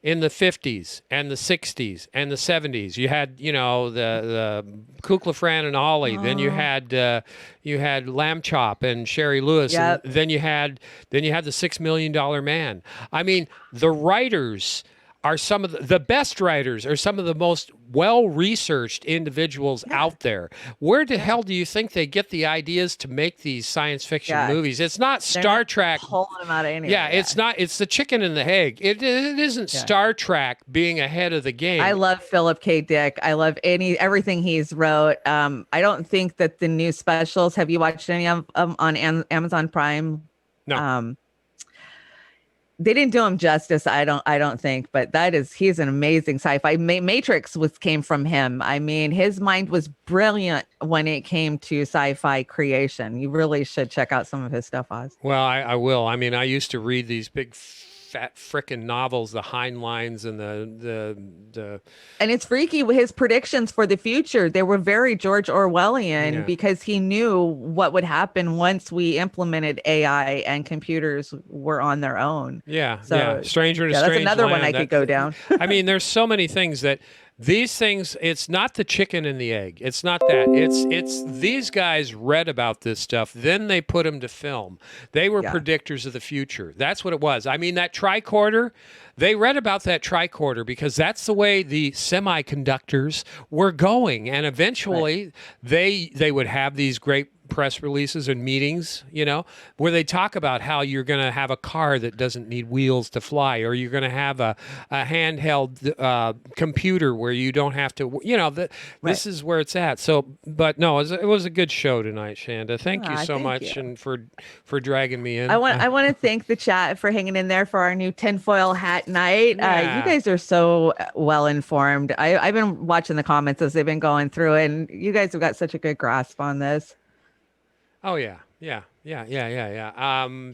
Speaker 2: In the 50s and the 60s and the 70s, you had, the Kukla, Fran and Ollie. Then you had Lamb Chop and Sherry Lewis.
Speaker 1: Yep.
Speaker 2: And then you had the $6 Million Man. I mean, the writers are some of the best writers, are some of the most well-researched individuals out there. Where the hell do you think they get the ideas to make these science fiction movies? It's not Star Trek.
Speaker 1: Pulling them out of anywhere.
Speaker 2: Yeah, it's not. It's the chicken and the egg. It isn't Star Trek being ahead of the game.
Speaker 1: I love Philip K. Dick. I love everything he's wrote. I don't think that the new specials. Have you watched any of them on Amazon Prime?
Speaker 2: No.
Speaker 1: They didn't do him justice, I don't think, but he's an amazing sci-fi. Matrix came from him. I mean, his mind was brilliant when it came to sci-fi creation. You really should check out some of his stuff, Oz.
Speaker 2: Well, I will. I mean, I used to read these big fat frickin' novels, the Heinleins and the.
Speaker 1: And it's freaky. His predictions for the future, they were very George Orwellian
Speaker 2: Yeah.
Speaker 1: because he knew what would happen once we implemented AI and computers were on their own.
Speaker 2: Yeah,
Speaker 1: So,
Speaker 2: yeah. Stranger in a
Speaker 1: yeah,
Speaker 2: Strange
Speaker 1: that's another one
Speaker 2: Land.
Speaker 1: I could go down.
Speaker 2: I mean, there's so many things that these things. It's not the chicken and the egg. It's not that. It's these guys read about this stuff. Then they put them to film. They were predictors of the future. That's what it was. I mean, that tricorder. They read about that tricorder because that's the way the semiconductors were going, and eventually they would have these great press releases and meetings, where they talk about how you're going to have a car that doesn't need wheels to fly, or you're going to have a handheld computer where you don't have to, this is where it's at. So, but no, it was a good show tonight, Chanda. Thank you so much, and for dragging me in.
Speaker 1: I want to thank the chat for hanging in there for our new tinfoil hat night. You guys are so well informed. I've been watching the comments as they've been going through it, and you guys have got such a good grasp on this.
Speaker 2: Oh yeah.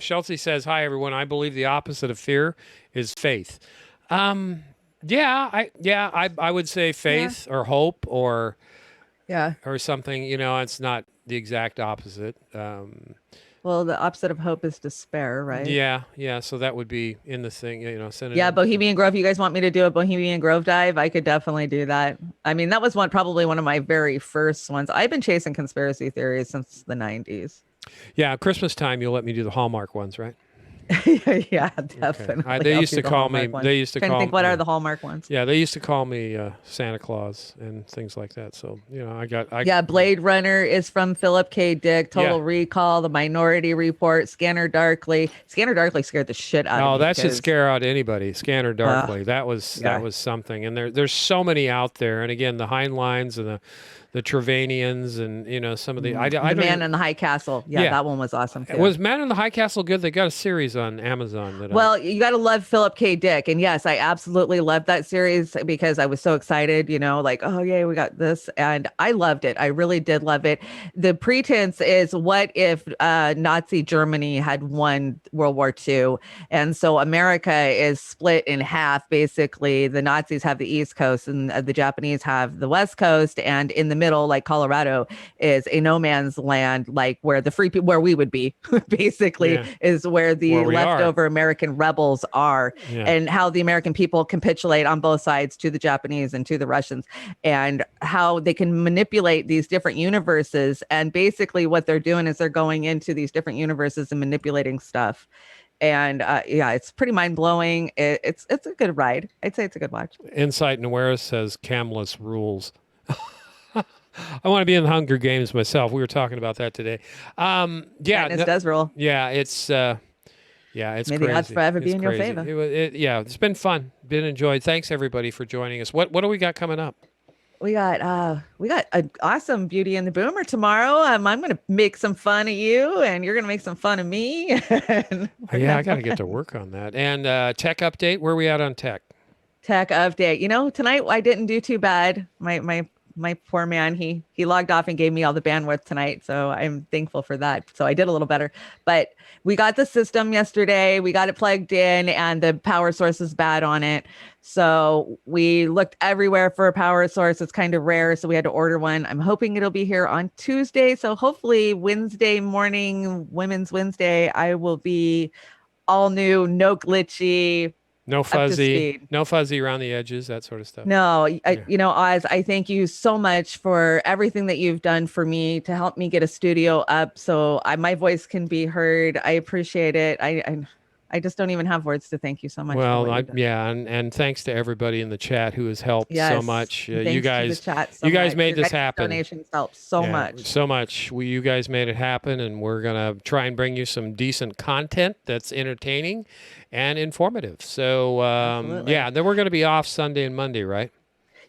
Speaker 2: Schultze says, "Hi everyone. I believe the opposite of fear is faith." I would say faith or hope or something. It's not the exact opposite.
Speaker 1: Well, the opposite of hope is despair, right?
Speaker 2: Yeah. So that would be in the thing, synonym.
Speaker 1: Yeah, Bohemian Grove. You guys want me to do a Bohemian Grove dive? I could definitely do that. I mean, that was probably one of my very first ones. I've been chasing conspiracy theories since the 90s.
Speaker 2: Yeah, Christmas time, you'll let me do the Hallmark ones, right?
Speaker 1: Yeah, definitely.
Speaker 2: Okay. They used to call me. They used to call.
Speaker 1: Think what are the Hallmark ones?
Speaker 2: Yeah, they used to call me Santa Claus and things like that. So
Speaker 1: Yeah, Blade Runner is from Philip K. Dick. Total Recall, The Minority Report, Scanner Darkly. Scanner Darkly scared the shit out of me.
Speaker 2: Oh, that should scare out anybody. Scanner Darkly. That was something. And there's so many out there. And again, the Heinleins and the Trevanians and some of the
Speaker 1: The Man in the High Castle. Yeah, that one was awesome too.
Speaker 2: Was Man in the High Castle good? They got a series on Amazon.
Speaker 1: Well, you got to love Philip K. Dick, and yes, I absolutely loved that series because I was so excited. Like, oh yay, we got this, and I loved it. I really did love it. The pretense is, what if Nazi Germany had won World War II, and so America is split in half. Basically, the Nazis have the East Coast, and the Japanese have the West Coast, and in the middle, like Colorado, is a no man's land, like where the free people, where we would be, basically, is where the leftover American rebels are, and how the American people capitulate on both sides to the Japanese and to the Russians, and how they can manipulate these different universes. And basically, what they're doing is they're going into these different universes and manipulating stuff. And it's pretty mind blowing. It's a good ride. I'd say it's a good watch.
Speaker 2: Insight Nuera says Camless rules. I want to be in the Hunger Games myself. We were talking about that today.
Speaker 1: Katniss does rule.
Speaker 2: Yeah, it's it's
Speaker 1: May
Speaker 2: crazy.
Speaker 1: the odds forever be
Speaker 2: It's
Speaker 1: in your
Speaker 2: crazy.
Speaker 1: favor.
Speaker 2: It's been fun, been enjoyed. Thanks everybody for joining us. What do we got coming up?
Speaker 1: We got an awesome Beauty and the Boomer tomorrow. I'm going to make some fun of you, and you're going to make some fun of me.
Speaker 2: I got to get to work on that. And tech update. Where are we at on tech?
Speaker 1: Tech update. Tonight I didn't do too bad. My poor man, he logged off and gave me all the bandwidth tonight, so I'm thankful for that. So I did a little better. But we got the system yesterday. We got it plugged in, and the power source is bad on it. So we looked everywhere for a power source. It's kind of rare, so we had to order one. I'm hoping it'll be here on Tuesday. So hopefully Wednesday morning, Women's Wednesday, I will be all new, no glitchy.
Speaker 2: No fuzzy around the edges, that sort of stuff.
Speaker 1: No, Oz, I thank you so much for everything that you've done for me to help me get a studio up so my voice can be heard. I appreciate it. I just don't even have words to thank you so much.
Speaker 2: Well, and thanks to everybody in the chat who has helped so much. You guys made this happen.
Speaker 1: Donations help so much.
Speaker 2: So much. You guys made it happen, and we're gonna try and bring you some decent content that's entertaining and informative. So then we're gonna be off Sunday and Monday, right?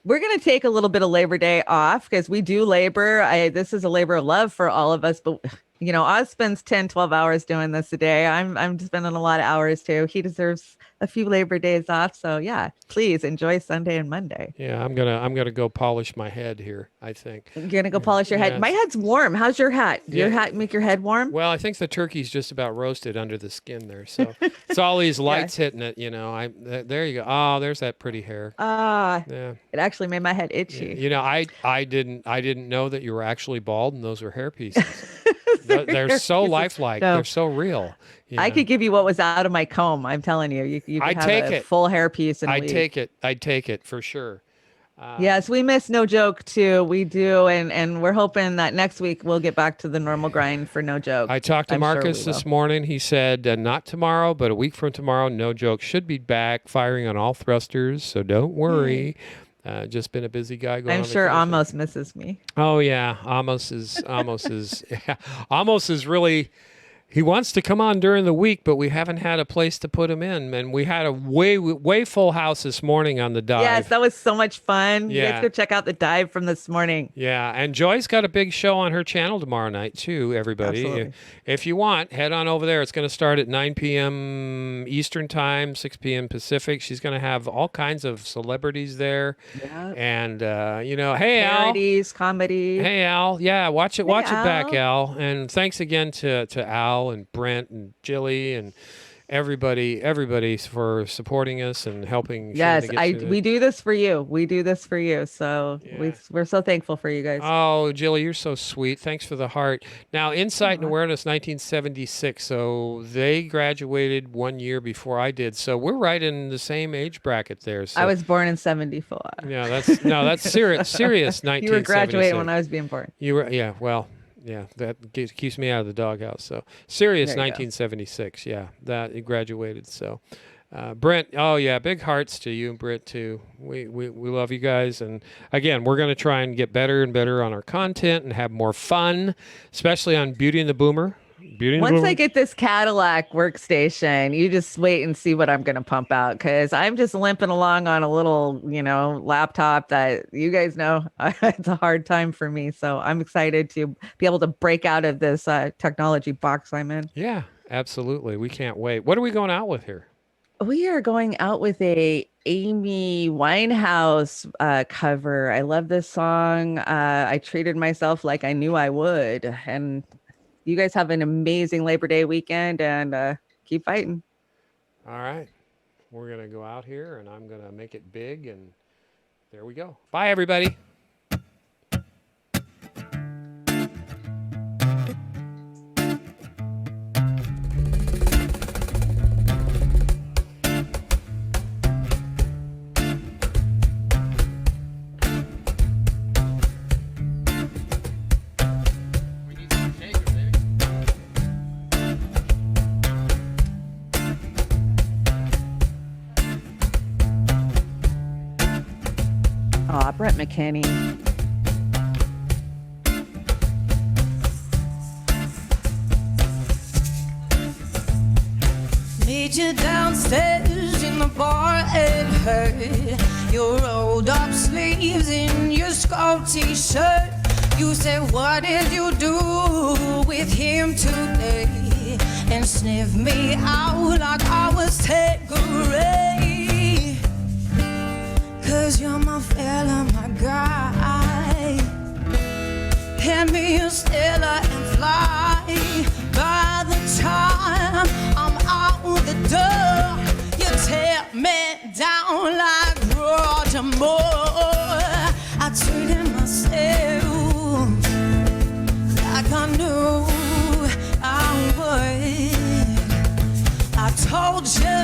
Speaker 1: We're going to take a little bit of Labor Day off because we do labor. This is a labor of love for all of us, but Oz spends 10, 12 hours doing this a day. I'm spending a lot of hours too. He deserves a few Labor Days off. So yeah, please enjoy Sunday and Monday.
Speaker 2: Yeah, I'm gonna go polish my head here, I think.
Speaker 1: You're gonna go polish your head.
Speaker 2: Yes.
Speaker 1: My head's warm. How's your hat? Does your
Speaker 2: Yeah.
Speaker 1: hat make your head warm?
Speaker 2: Well, I think the turkey's just about roasted under the skin there. So it's all these lights hitting it, there you go. Oh, there's that pretty hair. Yeah.
Speaker 1: It actually made my head itchy.
Speaker 2: I didn't know that you were actually bald and those were hair pieces. They're so lifelike.
Speaker 1: No.
Speaker 2: They're so real.
Speaker 1: I could give you what was out of my comb. I'm telling you, you could
Speaker 2: I'd
Speaker 1: have
Speaker 2: take
Speaker 1: a
Speaker 2: it.
Speaker 1: full hair piece in a
Speaker 2: I'd
Speaker 1: week.
Speaker 2: take it. I'd take it for sure.
Speaker 1: Yes, we miss No Joke too. We do, and we're hoping that next week we'll get back to the normal grind for No Joke.
Speaker 2: I talked to
Speaker 1: I'm sure
Speaker 2: Marcus
Speaker 1: we
Speaker 2: this
Speaker 1: will.
Speaker 2: morning. He said not tomorrow, but a week from tomorrow, No Joke should be back firing on all thrusters. So don't worry. Just been a busy guy going.
Speaker 1: I'm
Speaker 2: on
Speaker 1: sure
Speaker 2: vacation.
Speaker 1: Amos misses me.
Speaker 2: Oh yeah, Amos is really. He wants to come on during the week, but we haven't had a place to put him in. And we had a way full house this morning on the dive.
Speaker 1: Yes, that was so much fun. You
Speaker 2: Yeah.
Speaker 1: guys go check out the dive from this morning.
Speaker 2: Yeah, and Joy's got a big show on her channel tomorrow night too, everybody.
Speaker 1: Absolutely.
Speaker 2: If you want, head on over there. It's going to start at 9 p.m. Eastern Time, 6 p.m. Pacific. She's going to have all kinds of celebrities there.
Speaker 1: Yeah.
Speaker 2: And, hey, Al.
Speaker 1: Parodies, comedy.
Speaker 2: Hey, Al. Yeah, watch it back,
Speaker 1: Al.
Speaker 2: Al. And thanks again to Al and Brent and Jilly and everybody for supporting us and helping.
Speaker 1: Yes,
Speaker 2: Chanda get through
Speaker 1: we do this for you. We do this for you. So we're so thankful for you guys.
Speaker 2: Oh, Jilly, you're so sweet. Thanks for the heart. Now, Insight and Awareness, 1976. So they graduated 1 year before I did. So we're right in the same age bracket there. So,
Speaker 1: I was born in 74.
Speaker 2: Yeah, that's serious. Serious. 1976.
Speaker 1: You were graduating when I was being born.
Speaker 2: You were, yeah. Well, yeah, that keeps me out of the doghouse. So serious,
Speaker 1: There you go.
Speaker 2: 1976. Yeah, that you graduated. So. Brent, oh yeah, big hearts to you and Britt too. We love you guys, and again, we're going to try and get better and better on our content and have more fun, especially on Beauty and the Boomer.
Speaker 1: Once I get this Cadillac workstation, you just wait and see what I'm going to pump out, because I'm just limping along on a little, laptop that you guys know it's a hard time for me. So I'm excited to be able to break out of this technology box I'm in.
Speaker 2: Yeah, absolutely. We can't wait. What are we going out with here?
Speaker 1: We are going out with a Amy Winehouse cover. I love this song. I treated myself like I knew I would. And you guys have an amazing Labor Day weekend, and keep fighting.
Speaker 2: All right. We're going to go out here, and I'm going to make it big, and there we go. Bye, everybody.
Speaker 1: Aw, Brett McKinney.
Speaker 5: Meet you downstairs in the bar and heard your rolled up sleeves in your skull t-shirt. You said, what did you do with him today? And sniffed me out like I was Tanqueray. 'Cause you're my fella, my guy. Hand me a Stella and fly. By the time I'm out the door, you tear me down like Roger Moore. I treated myself like I knew I would. I told you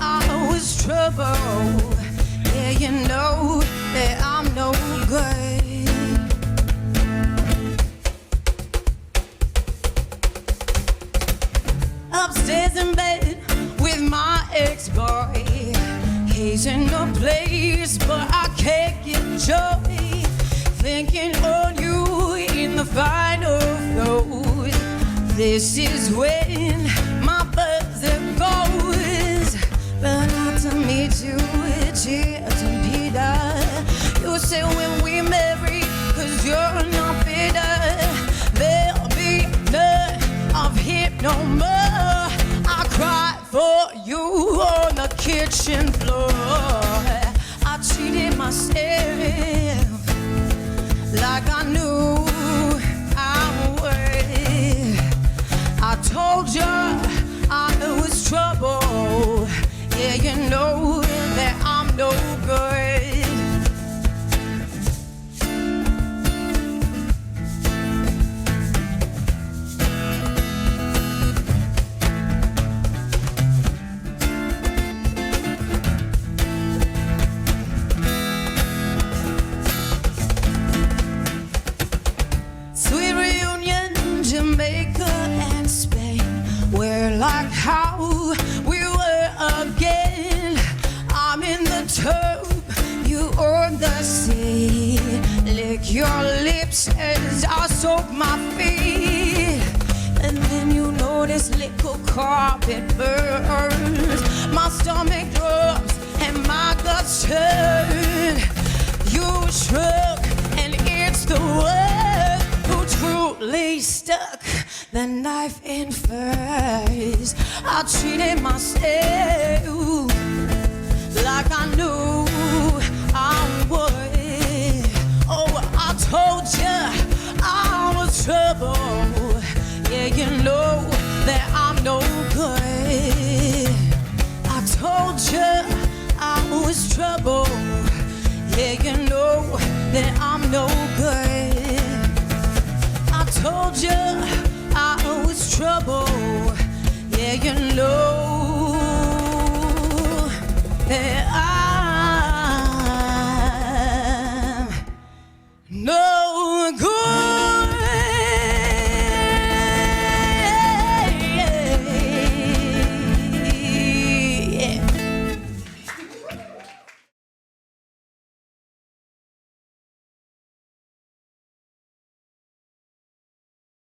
Speaker 5: I was trouble. Yeah, you know that I'm no good. Upstairs in bed with my ex-boy. He's in the place, but I can't get joy. Thinking on you in the final throes. This is when my buzzer goes. But not to meet you, cheers and Peter. You say when we marry, 'cause you're not bitter. There'll be love. kitchen floor. I cheated myself like I knew I would. I told you I was trouble. Yeah, you know that I'm no good. Sweet reunion, Jamaica and Spain. We're like how we were again. I'm in the tub, you on the sea. Lick your lips as I soak my feet. And then you notice little carpet burns. My stomach drops and my guts turn. You shook and it's the one who truly stuck the knife in first. I treated myself like I knew I would. Oh, I told you I was trouble. Yeah, you know that I'm no good. I told you I was trouble. Yeah, you know that I'm no good. I told you I was trouble. Yeah, you know that